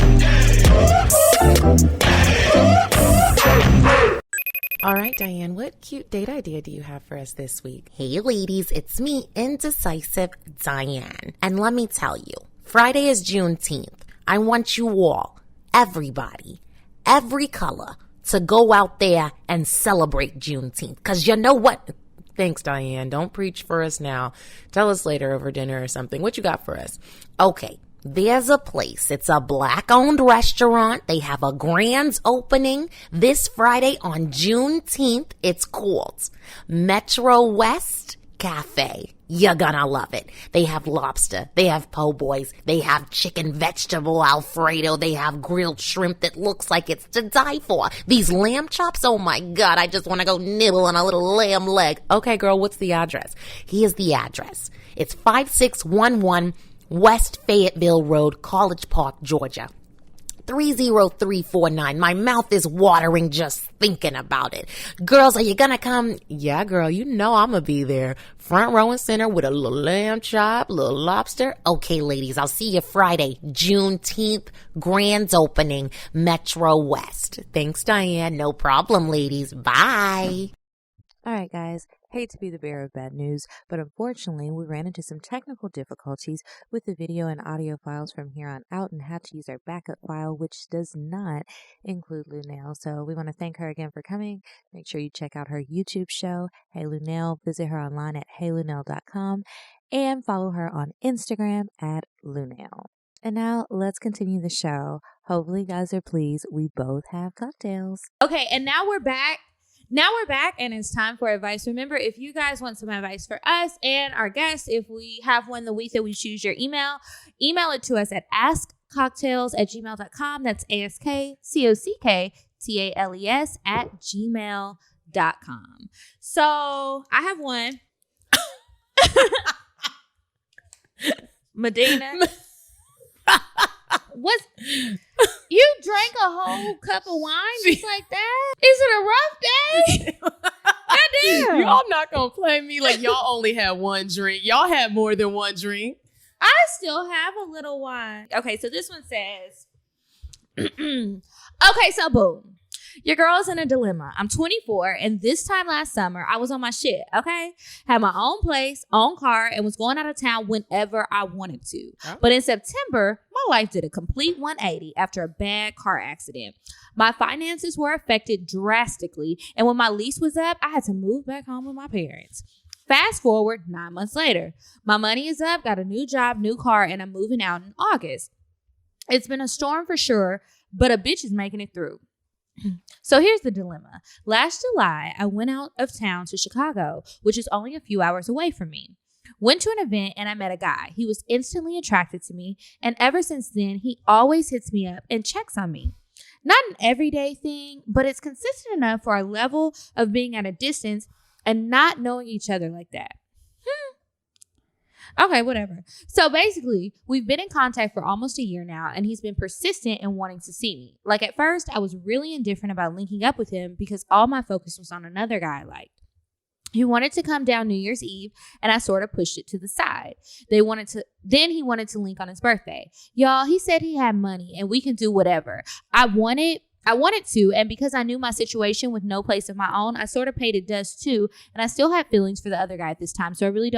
All right, Diane, what cute date idea do you have for us this week? Hey, ladies, it's me, Indecisive Diane. And let me tell you, Friday is Juneteenth. I want you all, everybody, every color, to go out there and celebrate Juneteenth. Because you know what? Thanks, Diane. Don't preach for us now. Tell us later over dinner or something. What you got for us? Okay, there's a place. It's a Black-owned restaurant. They have a grand opening this Friday on Juneteenth. It's called Metro West Cafe. You're gonna love it. They have lobster, they have po' boys, they have chicken vegetable Alfredo, they have grilled shrimp that looks like it's to die for. These lamb chops, oh my God, I just want to go nibble on a little lamb leg. Okay, girl, what's the address? Here's the address. It's 5611 West Fayetteville Road, College Park, Georgia. 30349. My mouth is watering just thinking about it. Girls, are you gonna come? Yeah, girl, you know I'm gonna be there. Front row and center with a little lamb chop, little lobster. Okay, ladies, I'll see you Friday, Juneteenth, grand opening, Metro West. Thanks, Diane. No problem, ladies. Bye. All right, guys. Hate to be the bearer of bad news, but unfortunately, we ran into some technical difficulties with the video and audio files from here on out and had to use our backup file, which does not include Luenell. So we want to thank her again for coming. Make sure you check out her YouTube show, Hey Luenell. Visit her online at heylunell.com and follow her on Instagram at Luenell. And now let's continue the show. Hopefully, you guys are pleased. We both have cocktails. Okay, and now we're back. And it's time for advice. Remember, if you guys want some advice for us and our guests, if we have one the week that we choose your email it to us at askcocktails@gmail.com. That's askcocktails@gmail.com. So I have one. Medina. What? You drank a whole cup of wine just like that? Is it a rough day? Goddamn. Y'all not gonna play me like y'all only had one drink. Y'all had more than one drink. I still have a little wine. Okay, so this one says, okay, so boom. Your girl's in a dilemma. I'm 24, and this time last summer, I was on my shit, okay? Had my own place, own car, and was going out of town whenever I wanted to. Oh. But in September, my life did a complete 180 after a bad car accident. My finances were affected drastically, and when my lease was up, I had to move back home with my parents. Fast forward 9 months later. My money is up, got a new job, new car, and I'm moving out in August. It's been a storm for sure, but a bitch is making it through. So here's the dilemma. Last July, I went out of town to Chicago, which is only a few hours away from me. Went to an event and I met a guy. He was instantly attracted to me, and ever since then, he always hits me up and checks on me. Not an everyday thing, but it's consistent enough for our level of being at a distance and not knowing each other like that. Okay, whatever. So basically, we've been in contact for almost a year now, and he's been persistent in wanting to see me. Like at first, I was really indifferent about linking up with him because all my focus was on another guy I liked. He wanted to come down New Year's Eve, and I sort of pushed it to the side. Then he wanted to link on his birthday. Y'all, he said he had money, and we can do whatever. I wanted to, and because I knew my situation with no place of my own, I sort of paid it dust too, and I still had feelings for the other guy at this time, so I really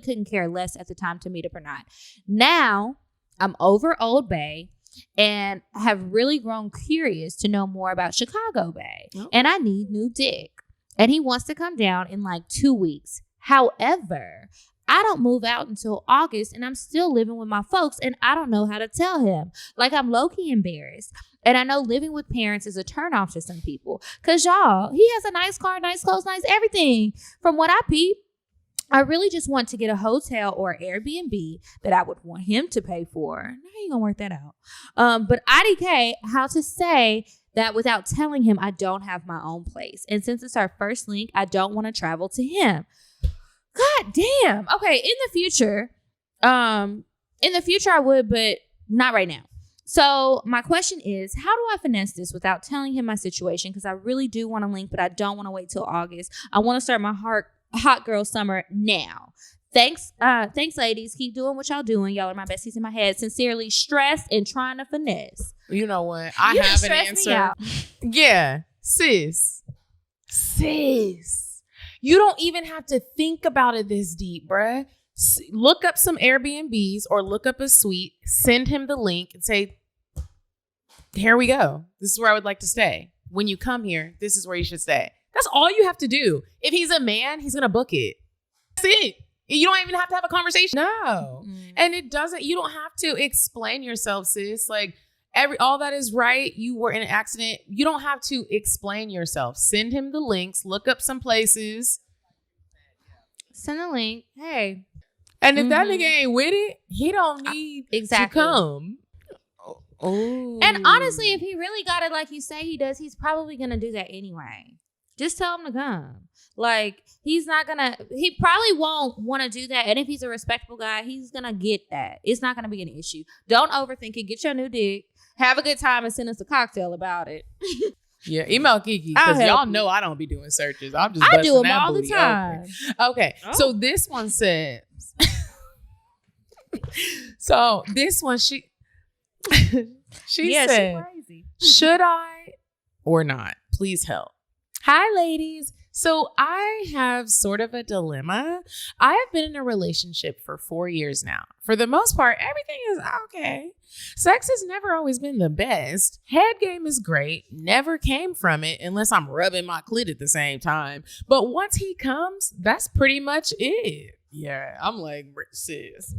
couldn't care less at the time to meet up or not. Now, I'm over Old Bay and have really grown curious to know more about Chicago Bay, and I need new dick. And he wants to come down in like 2 weeks. However, I don't move out until August, and I'm still living with my folks, and I don't know how to tell him. Like, I'm low-key embarrassed. And I know living with parents is a turnoff to some people. Because, y'all, he has a nice car, nice clothes, nice everything. From what I peep, I really just want to get a hotel or Airbnb that I would want him to pay for. How you going to work that out? But IDK, how to say that without telling him I don't have my own place. And since it's our first link, I don't want to travel to him. God damn. Okay, in the future I would, but not right now. So my question is, how do I finesse this without telling him my situation? Because I really do want to link, but I don't want to wait till August. I want to start my hot girl summer now. Thanks, ladies. Keep doing what y'all doing. Y'all are my besties in my head. Sincerely, stressed and trying to finesse. You know what? I have an answer. Yeah, sis. You don't even have to think about it this deep, bruh. Look up some Airbnbs or look up a suite, send him the link and say, here we go. This is where I would like to stay. When you come here, this is where you should stay. That's all you have to do. If he's a man, he's going to book it. That's it. You don't even have to have a conversation. No. And you don't have to explain yourself, sis. Like, all that is right. You were in an accident. You don't have to explain yourself. Send him the links. Look up some places. Send a link. Hey. And if that nigga ain't with it, he don't need to come. Oh. And honestly, if he really got it like you say he does, he's probably going to do that anyway. Just tell him to come. Like, he probably won't want to do that. And if he's a respectable guy, he's going to get that. It's not going to be an issue. Don't overthink it. Get your new dick. Have a good time and send us a cocktail about it. Yeah, email Kiki because y'all know I don't be doing searches. I do them all the time. Okay. So this one says, so this one, she said, should I or not? Please help. Hi, ladies. So I have sort of a dilemma. I have been in a relationship for 4 years now. For the most part, everything is okay. Sex has never always been the best. Head game is great. Never came from it unless I'm rubbing my clit at the same time. But once he comes, that's pretty much it. Yeah, I'm like, sis.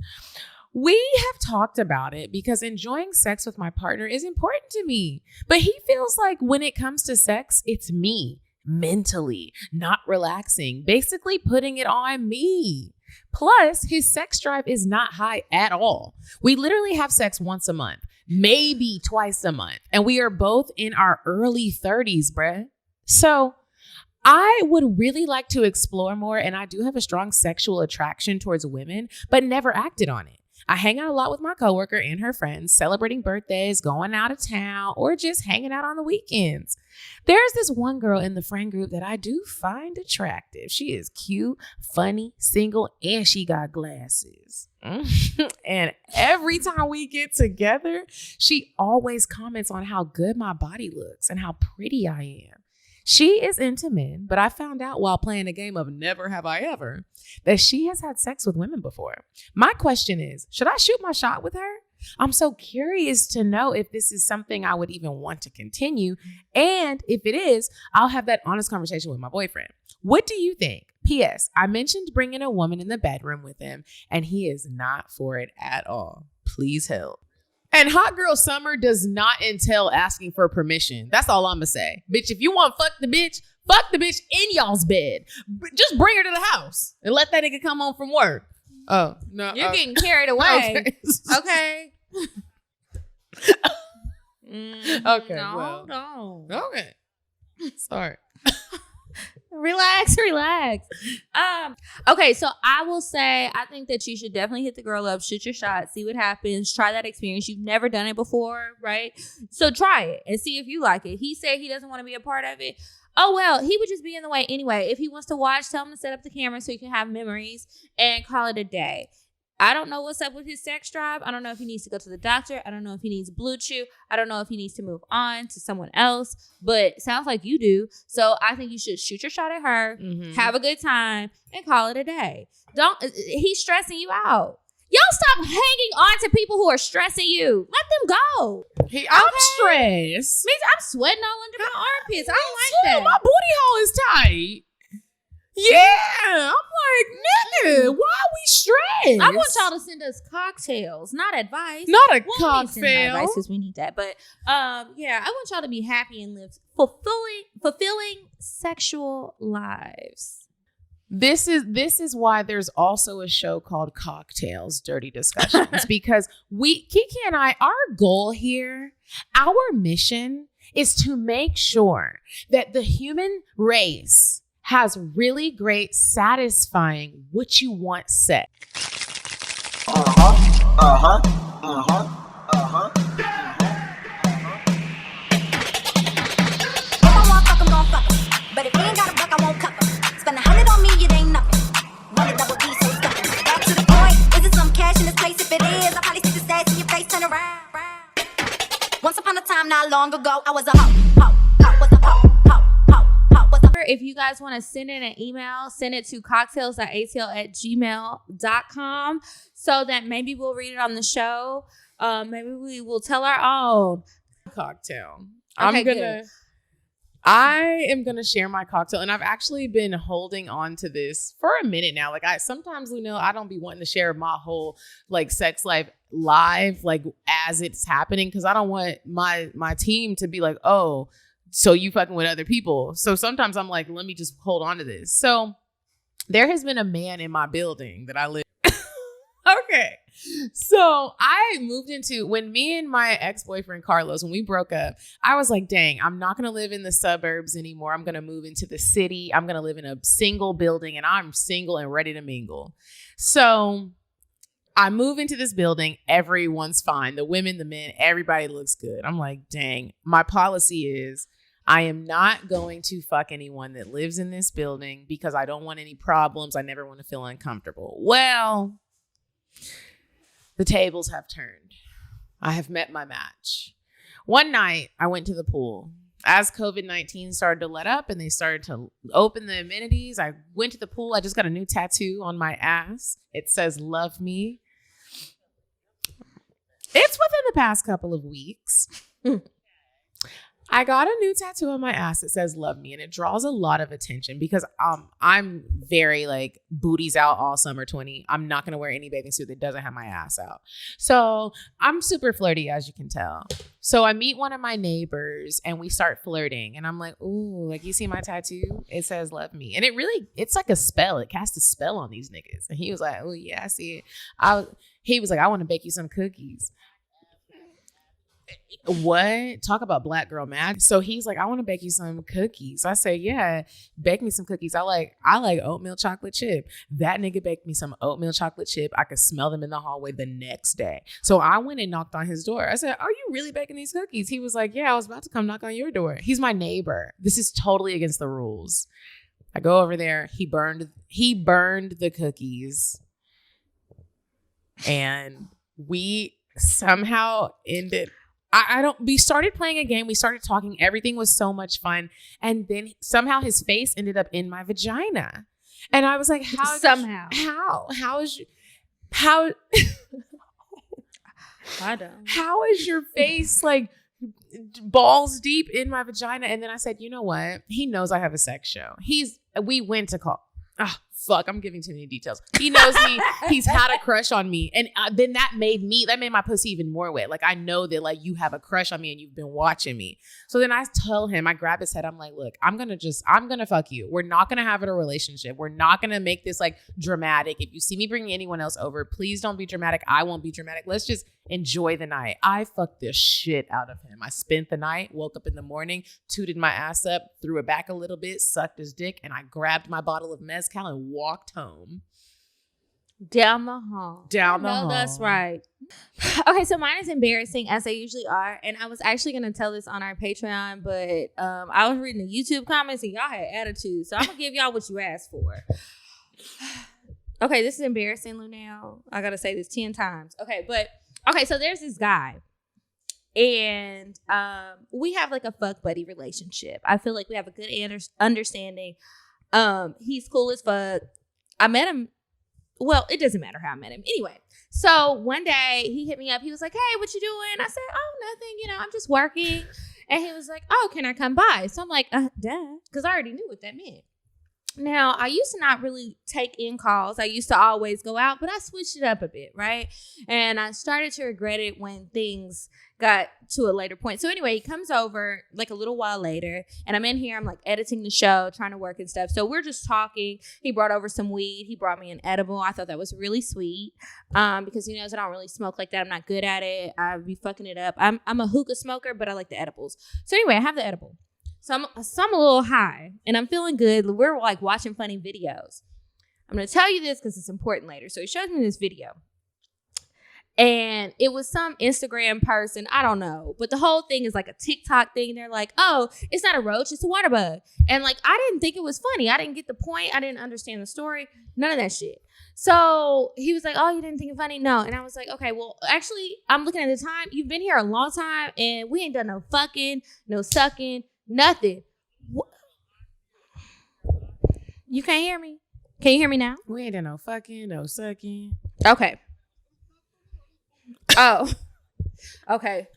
We have talked about it because enjoying sex with my partner is important to me. But he feels like when it comes to sex, it's me. Mentally, not relaxing, basically putting it on me. Plus, his sex drive is not high at all. We literally have sex once a month, maybe twice a month, and we are both in our early 30s, bruh. So I would really like to explore more, and I do have a strong sexual attraction towards women, but never acted on it. I hang out a lot with my coworker and her friends, celebrating birthdays, going out of town, or just hanging out on the weekends. There's this one girl in the friend group that I do find attractive. She is cute, funny, single, and she got glasses. And every time we get together, she always comments on how good my body looks and how pretty I am. She is into men, but I found out while playing a game of Never Have I Ever that she has had sex with women before. My question is, should I shoot my shot with her? I'm so curious to know if this is something I would even want to continue. And if it is, I'll have that honest conversation with my boyfriend. What do you think? P.S. I mentioned bringing a woman in the bedroom with him, and he is not for it at all. Please help. And hot girl summer does not entail asking for permission. That's all I'm going to say. Bitch, if you want to fuck the bitch in y'all's bed. Just bring her to the house and let that nigga come home from work. Oh, no. You're getting carried away. Okay. Okay. No, well. no. Okay. Sorry. Relax. Okay, so I will say I think that you should definitely hit the girl up, shoot your shot, see what happens, try that experience. You've never done it before, right? So try it and see if you like it. He said he doesn't want to be a part of it. Oh, well, he would just be in the way anyway. If he wants to watch, tell him to set up the camera so you can have memories and call it a day. I don't know what's up with his sex drive. I don't know if he needs to go to the doctor. I don't know if he needs Blue Chew. I don't know if he needs to move on to someone else. But sounds like you do. So I think you should shoot your shot at her, have a good time, and call it a day. He's stressing you out. Y'all stop hanging on to people who are stressing you. Let them go. I'm stressed. Means I'm sweating all under my armpits. I don't like that. My booty hole is tight. Yeah, I'm like, nigga, why are we stressed? I want y'all to send us cocktails, not advice. Not a cocktail. cocktail. Because we need that. But yeah, I want y'all to be happy and live fulfilling sexual lives. This is why there's also a show called CockTales, Dirty Discussions, because Kiki and I, our goal here, our mission is to make sure that the human race has really great, satisfying, what you want sex. But if you ain't got a buck, I won't cuff 'em. Spend 100 on me, it ain't nothing. Run a double D, so stuff it. Back to the point, is it some cash in this place? If it is, I'll probably stick the stats in your face, turn around. Once upon a time, not long ago, I was a hoe, was a hoe. If you guys want to send in an email, send it to cocktails@atl@gmail.com so that maybe we'll read it on the show. Maybe we will tell our own cocktail. Okay, I am gonna share my cocktail, and I've actually been holding on to this for a minute now. Like sometimes, Luenell, I don't be wanting to share my whole like sex life live, like as it's happening, because I don't want my team to be like, oh, so you fucking with other people. So sometimes I'm like, let me just hold on to this. So there has been a man in my building that I live. Okay. So I moved into, when me and my ex-boyfriend Carlos, when we broke up, I was like, dang, I'm not going to live in the suburbs anymore. I'm going to move into the city. I'm going to live in a single building, and I'm single and ready to mingle. So I move into this building. Everyone's fine. The women, the men, everybody looks good. I'm like, dang, my policy is I am not going to fuck anyone that lives in this building because I don't want any problems. I never want to feel uncomfortable. Well, the tables have turned. I have met my match. One night, I went to the pool. As COVID-19 started to let up and they started to open the amenities, I went to the pool. I just got a new tattoo on my ass. It says, "Love me." It's within the past couple of weeks. I got a new tattoo on my ass that says "Love me," and it draws a lot of attention because I'm very like booties out all summer 20. I'm not going to wear any bathing suit that doesn't have my ass out. So I'm super flirty, as you can tell. So I meet one of my neighbors and we start flirting, and I'm like, ooh, like, you see my tattoo? It says "Love me." And it's like a spell. It casts a spell on these niggas. And he was like, oh yeah, I see it. He was like, I want to bake you some cookies. What? Talk about black girl mad. So he's like, I want to bake you some cookies. I say, yeah, bake me some cookies. I like oatmeal chocolate chip. That nigga baked me some oatmeal chocolate chip. I could smell them in the hallway the next day. So I went and knocked on his door. I said, are you really baking these cookies? He was like, yeah, I was about to come knock on your door. He's my neighbor. This is totally against the rules. I go over there. He burned the cookies. And we somehow ended. We started playing a game. We started talking. Everything was so much fun. And then somehow his face ended up in my vagina. And I was like, how is your face like balls deep in my vagina? And then I said, you know what? He knows I have a sex show. We went to call. Oh, fuck, I'm giving too many details. He knows me. He's had a crush on me. And then that made my pussy even more wet. Like, I know that, like, you have a crush on me and you've been watching me. So then I tell him, I grab his head. I'm like, look, I'm going to fuck you. We're not going to have a relationship. We're not going to make this, like, dramatic. If you see me bringing anyone else over, please don't be dramatic. I won't be dramatic. Let's just enjoy the night. I fucked the shit out of him. I spent the night, woke up in the morning, tooted my ass up, threw it back a little bit, sucked his dick, and I grabbed my bottle of mezcal and walked home. Down the hall. That's right. Okay, so mine is embarrassing, as they usually are. And I was actually going to tell this on our Patreon, but I was reading the YouTube comments and y'all had attitude. So I'm going to give y'all what you asked for. Okay, this is embarrassing, Luenell. I got to say this 10 times. Okay, so there's this guy. And we have like a fuck buddy relationship. I feel like we have a good understanding. He's cool as fuck. I met him. Well, it doesn't matter how I met him. Anyway, so one day he hit me up. He was like, hey, what you doing? I said, oh, nothing. I'm just working. And he was like, oh, can I come by? So I'm like, duh. Because I already knew what that meant. Now, I used to not really take in calls. I used to always go out, but I switched it up a bit, right? And I started to regret it when things got to a later point. So anyway, he comes over like a little while later, and I'm in here. I'm like editing the show, trying to work and stuff. So we're just talking. He brought over some weed. He brought me an edible. I thought that was really sweet because he knows I don't really smoke like that. I'm not good at it. I'd be fucking it up. I'm a hookah smoker, but I like the edibles. So anyway, I have the edible. So I'm a little high and I'm feeling good. We're like watching funny videos. I'm going to tell you this because it's important later. So he shows me this video and it was some Instagram person. I don't know. But the whole thing is like a TikTok thing. They're like, oh, it's not a roach. It's a water bug. And like, I didn't think it was funny. I didn't get the point. I didn't understand the story. None of that shit. So he was like, oh, you didn't think it funny? No. And I was like, okay, well, actually, I'm looking at the time. You've been here a long time and we ain't done no fucking, no sucking. Nothing. You can't hear me? Can you hear me now? We ain't done no fucking, no sucking. Okay. Oh. Okay.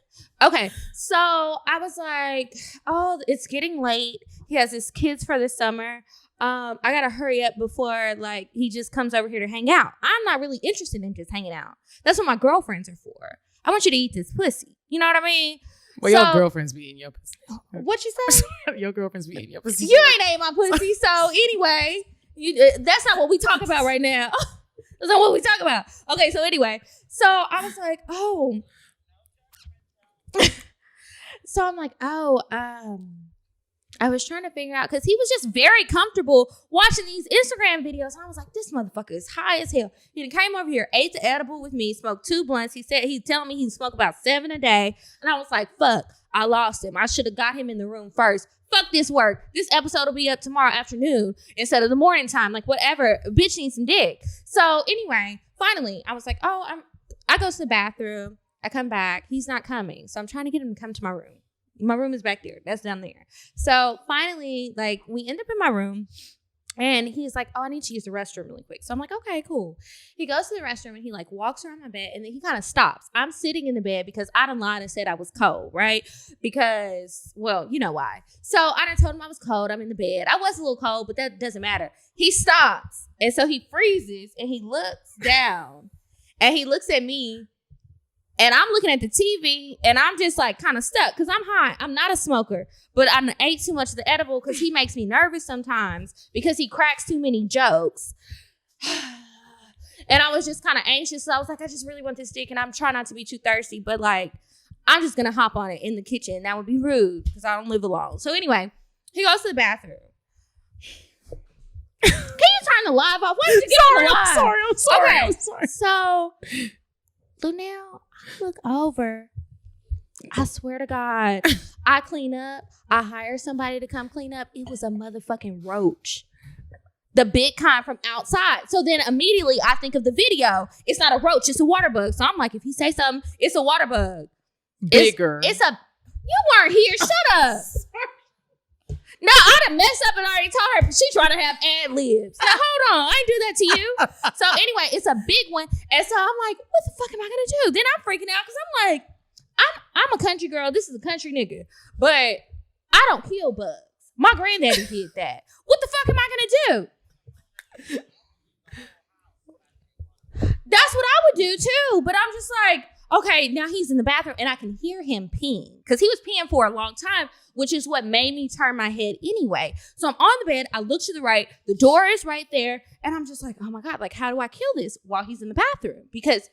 So I was like, oh, it's getting late. He has his kids for the summer. I gotta hurry up before like he just comes over here to hang out. I'm not really interested in just hanging out. That's what my girlfriends are for. I want you to eat this pussy. You know what I mean? Well, your girlfriends be eating your pussy. What you say? Your girlfriends be eating your pussy. You ain't ate my pussy. So anyway, That's not what we talk about right now. That's not what we talk about. Okay, so anyway, so I was like, oh. So I'm like, I was trying to figure out, because he was just very comfortable watching these Instagram videos. And I was like, this motherfucker is high as hell. He came over here, ate the edible with me, smoked 2 blunts. He said he's telling me he smoked about 7 a day. And I was like, fuck, I lost him. I should have got him in the room first. Fuck this work. This episode will be up tomorrow afternoon instead of the morning time. Like, whatever. Bitch needs some dick. So anyway, finally, I was like, I go to the bathroom. I come back. He's not coming. So I'm trying to get him to come to my room. My room is back there. That's down there. So finally, like, we end up in my room and he's like, oh, I need to use the restroom really quick. So I'm like, okay, cool. He goes to the restroom and he like walks around my bed and then he kind of stops. I'm sitting in the bed because I done lied and said I was cold, right? Because, well, you know why. So I done told him I was cold. I'm in the bed. I was a little cold, but that doesn't matter. He stops. And so he freezes and he looks down and he looks at me. And I'm looking at the TV and I'm just like kind of stuck because I'm high. I'm not a smoker, but I ate too much of the edible because he makes me nervous sometimes because he cracks too many jokes. And I was just kind of anxious. So I was like, I just really want this dick and I'm trying not to be too thirsty, but like, I'm just going to hop on it in the kitchen. That would be rude because I don't live alone. So anyway, he goes to the bathroom. Can you turn the live off? Why did you get on the live? I'm sorry. Okay. I'm sorry. So, Luenell, I look over. I swear to God, I clean up. I hire somebody to come clean up. It was a motherfucking roach. The big kind from outside. So then immediately I think of the video. It's not a roach. It's a water bug. So I'm like, if he say something, it's a water bug. Bigger. You weren't here. Shut up. No, I done messed up and already told her, but she trying to have ad libs. Now, hold on. I ain't do that to you. So anyway, it's a big one. And so I'm like, what the fuck am I going to do? Then I'm freaking out because I'm like, I'm a country girl. This is a country nigga. But I don't kill bugs. My granddaddy did that. What the fuck am I going to do? That's what I would do too. But I'm just like, okay, now he's in the bathroom and I can hear him peeing because he was peeing for a long time, which is what made me turn my head anyway. So I'm on the bed. I look to the right. The door is right there. And I'm just like, oh my God, like, how do I kill this while he's in the bathroom? Because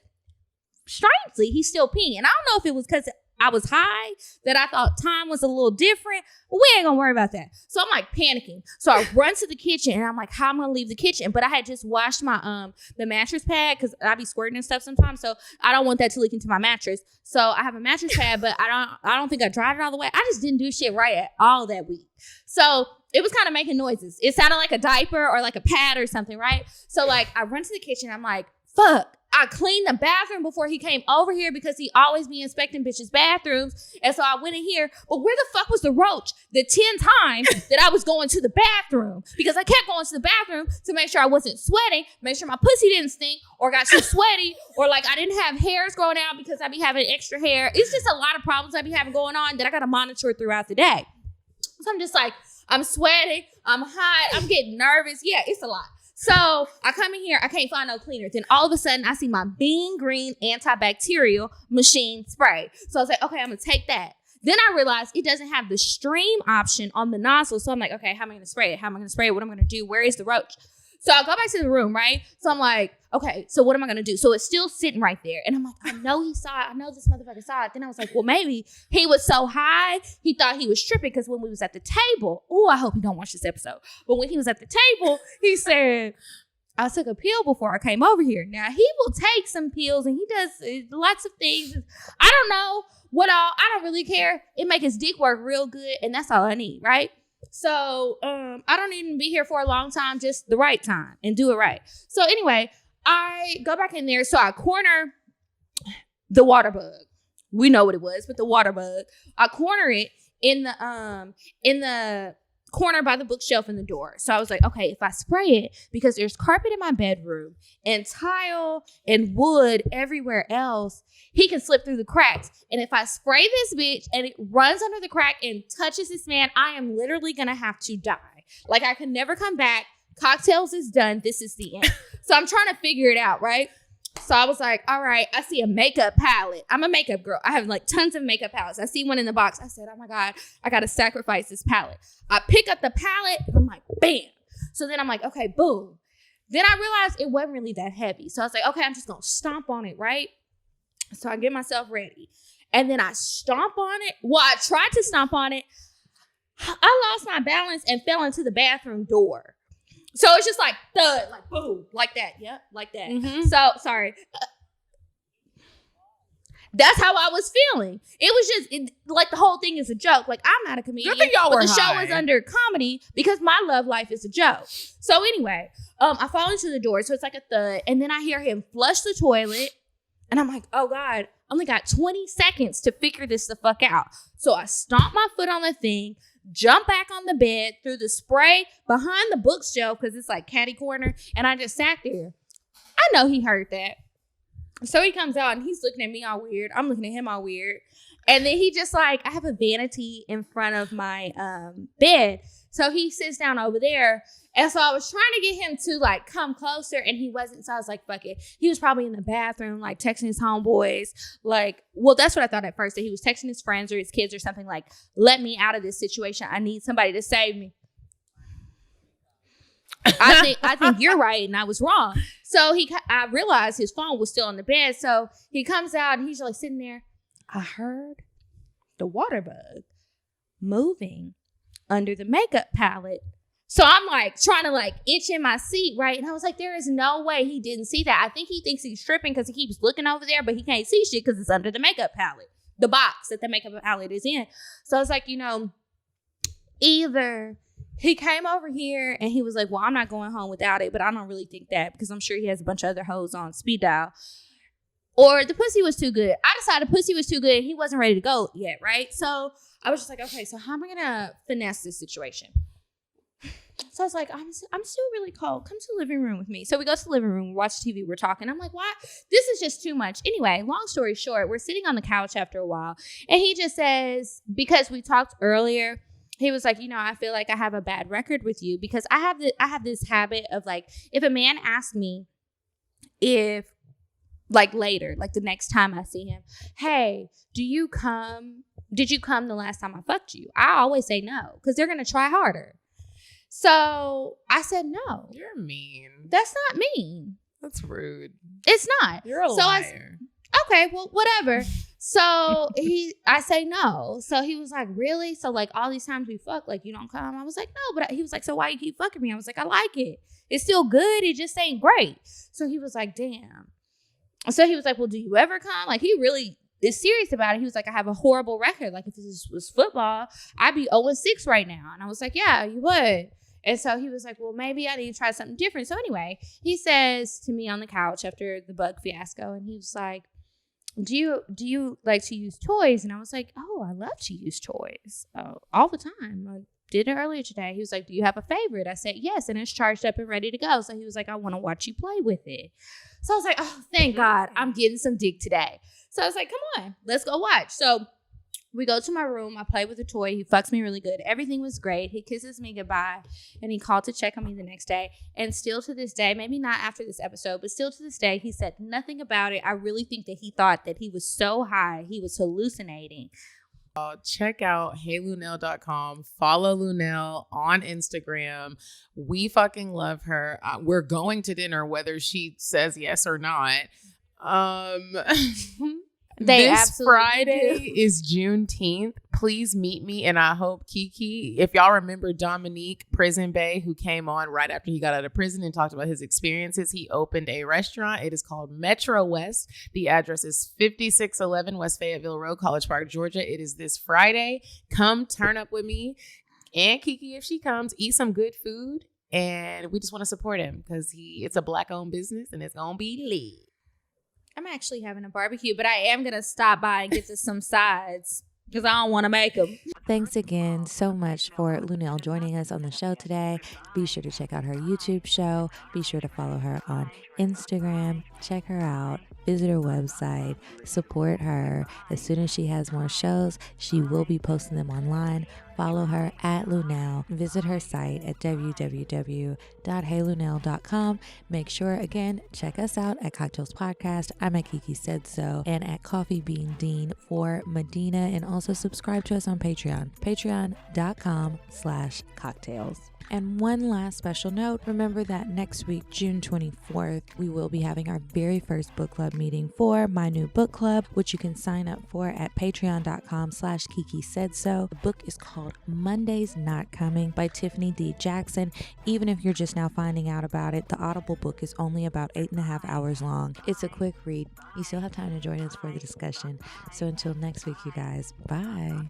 strangely, he's still peeing. And I don't know if it was because I was high that I thought time was a little different, but we ain't gonna worry about that. So I'm like panicking. So I run to the kitchen and I'm like, how am I gonna leave the kitchen? But I had just washed my the mattress pad because I be squirting and stuff sometimes. So I don't want that to leak into my mattress. So I have a mattress pad, but I don't think I dried it all the way. I just didn't do shit right at all that week. So it was kind of making noises. It sounded like a diaper or like a pad or something, right? So like I run to the kitchen. I'm like, fuck. I cleaned the bathroom before he came over here because he always be inspecting bitches' bathrooms. And so I went in here, but where the fuck was the roach the 10 times that I was going to the bathroom? Because I kept going to the bathroom to make sure I wasn't sweating, make sure my pussy didn't stink or got too sweaty or like I didn't have hairs growing out because I be having extra hair. It's just a lot of problems I be having going on that I got to monitor throughout the day. So I'm just like, I'm sweating, I'm hot, I'm getting nervous. Yeah, it's a lot. So I come in here, I can't find no cleaner. Then all of a sudden I see my Bean Green antibacterial machine spray. So I was like, okay, I'm gonna take that. Then I realized it doesn't have the stream option on the nozzle. So I'm like, okay, how am I gonna spray it? How am I gonna spray it? What am I gonna do? Where is the roach? So I go back to the room, right? So I'm like, okay, so what am I going to do? So it's still sitting right there. And I'm like, I know he saw it. I know this motherfucker saw it. Then I was like, well, maybe he was so high, he thought he was tripping because when we was at the table, I hope he don't watch this episode. But when he was at the table, he said, I took a pill before I came over here. Now, he will take some pills and he does lots of things. I don't know what all. I don't really care. It make his dick work real good. And that's all I need, right? So I don't need to be here for a long time, just the right time and do it right. So anyway, I go back in there. So I corner the water bug. We know what it was, but the water bug. I corner it in the corner by the bookshelf in the door. So I was like, okay, if I spray it, because there's carpet in my bedroom and tile and wood everywhere else, he can slip through the cracks. And if I spray this bitch and it runs under the crack and touches this man, I am literally going to have to die. Like I can never come back. CockTales is done. This is the end. So I'm trying to figure it out, right? So I was like, all right, I see a makeup palette. I'm a makeup girl. I have like tons of makeup palettes. I see one in the box. I said, oh my God, I got to sacrifice this palette. I pick up the palette and I'm like, bam. So then I'm like, okay, boom. Then I realized it wasn't really that heavy. So I was like, okay, I'm just going to stomp on it, right? So I get myself ready. And then I stomp on it. Well, I tried to stomp on it. I lost my balance and fell into the bathroom door. So it's just like thud, like boom, like that. Yep, like that. Mm-hmm. So, sorry. That's how I was feeling. It was just like the whole thing is a joke. Like, I'm not a comedian. Good thing y'all were but the show high. is under comedy because my love life is a joke. So anyway, I fall into the door. So it's like a thud. And then I hear him flush the toilet. And I'm like, oh God, I only got 20 seconds to figure this the fuck out. So I stomp my foot on the thing, jump back on the bed, threw the spray behind the bookshelf because it's like catty corner. And I just sat there. I know he heard that. So he comes out and he's looking at me all weird. I'm looking at him all weird. And then he just like, I have a vanity in front of my bed. So he sits down over there. And so I was trying to get him to like come closer and he wasn't. So I was like, fuck it. He was probably in the bathroom, like texting his homeboys. Like, well, that's what I thought at first, that he was texting his friends or his kids or something like, let me out of this situation. I need somebody to save me. I think you're right and I was wrong. So I realized his phone was still on the bed. So he comes out and he's like sitting there. I heard the water bug moving under the makeup palette. So I'm like trying to like itch in my seat, right? And I was like, there is no way he didn't see that. I think he thinks he's tripping because he keeps looking over there, but he can't see shit because it's under the makeup palette, the box that the makeup palette is in. So it's like, either he came over here and he was like, well, I'm not going home without it, but I don't really think that because I'm sure he has a bunch of other hoes on speed dial. Or the pussy was too good. I decided pussy was too good and he wasn't ready to go yet, right? So I was just like, okay, so how am I going to finesse this situation? So I was like, I'm still really cold. Come to the living room with me. So we go to the living room, we watch TV, we're talking. I'm like, why? This is just too much. Anyway, long story short, we're sitting on the couch after a while. And he just says, because we talked earlier, he was like, I feel like I have a bad record with you because I have this habit of like, if a man asks me if like later, like the next time I see him, hey, did you come the last time I fucked you? I always say no because they're going to try harder. So I said no. You're mean. That's not mean. That's rude. It's not. You're a liar. Okay, well, whatever. So I say no. So he was like, really? So like all these times we fuck, like you don't come? I was like, no. But he was like, so why you keep fucking me? I was like, I like it. It's still good. It just ain't great. So he was like, damn. So he was like, well, do you ever come? Like he really is serious about it. He was like, I have a horrible record. Like if this was football, I'd be 0-6 right now. And I was like, yeah, you would. And so he was like, well, maybe I need to try something different. So anyway, he says to me on the couch after the bug fiasco, and he was like, do you like to use toys? And I was like, oh, I love to use toys all the time. I did it earlier today. He was like, do you have a favorite? I said, yes. And it's charged up and ready to go. So he was like, I want to watch you play with it. So I was like, oh, thank God I'm getting some dick today. So I was like, come on, let's go watch. So we go to my room. I play with the toy. He fucks me really good. Everything was great. He kisses me goodbye. And he called to check on me the next day. And still to this day, maybe not after this episode, but still to this day, he said nothing about it. I really think that he thought that he was so high, he was hallucinating. Check out heyluenell.com. Follow Luenell on Instagram. We fucking love her. We're going to dinner whether she says yes or not. This Friday is Juneteenth. Please meet me, and I hope Kiki, if y'all remember Dominique Prison Bay, who came on right after he got out of prison and talked about his experiences, he opened a restaurant. It is called Metro West. The address is 5611 West Fayetteville Road, College Park, Georgia. It is this Friday. Come turn up with me and Kiki if she comes. Eat some good food, and we just want to support him because it's a Black-owned business, and it's gonna be lit. I'm actually having a barbecue, but I am going to stop by and get to some sides because I don't want to make them. Thanks again so much for Luenell joining us on the show today. Be sure to check out her YouTube show. Be sure to follow her on Instagram. Check her out. Visit her website. Support her. As soon as she has more shows, she will be posting them online. Follow her at Luenell. Visit her site at www.heyluenell.com. Make sure, again, check us out at CockTales Podcast. I'm at Kiki Said So, and at Coffee Bean Dean for Medina, and also subscribe to us on Patreon. Patreon, patreon.com/CockTales. And one last special note, remember that next week, June 24th, we will be having our very first book club meeting for my new book club, which you can sign up for at patreon.com/Kiki Said So. The book is called Monday's Not Coming by Tiffany D. Jackson. Even if you're just now finding out about it, the Audible book is only about 8.5 hours long. It's a quick read. You still have time to join us for the discussion. So until next week, you guys, bye.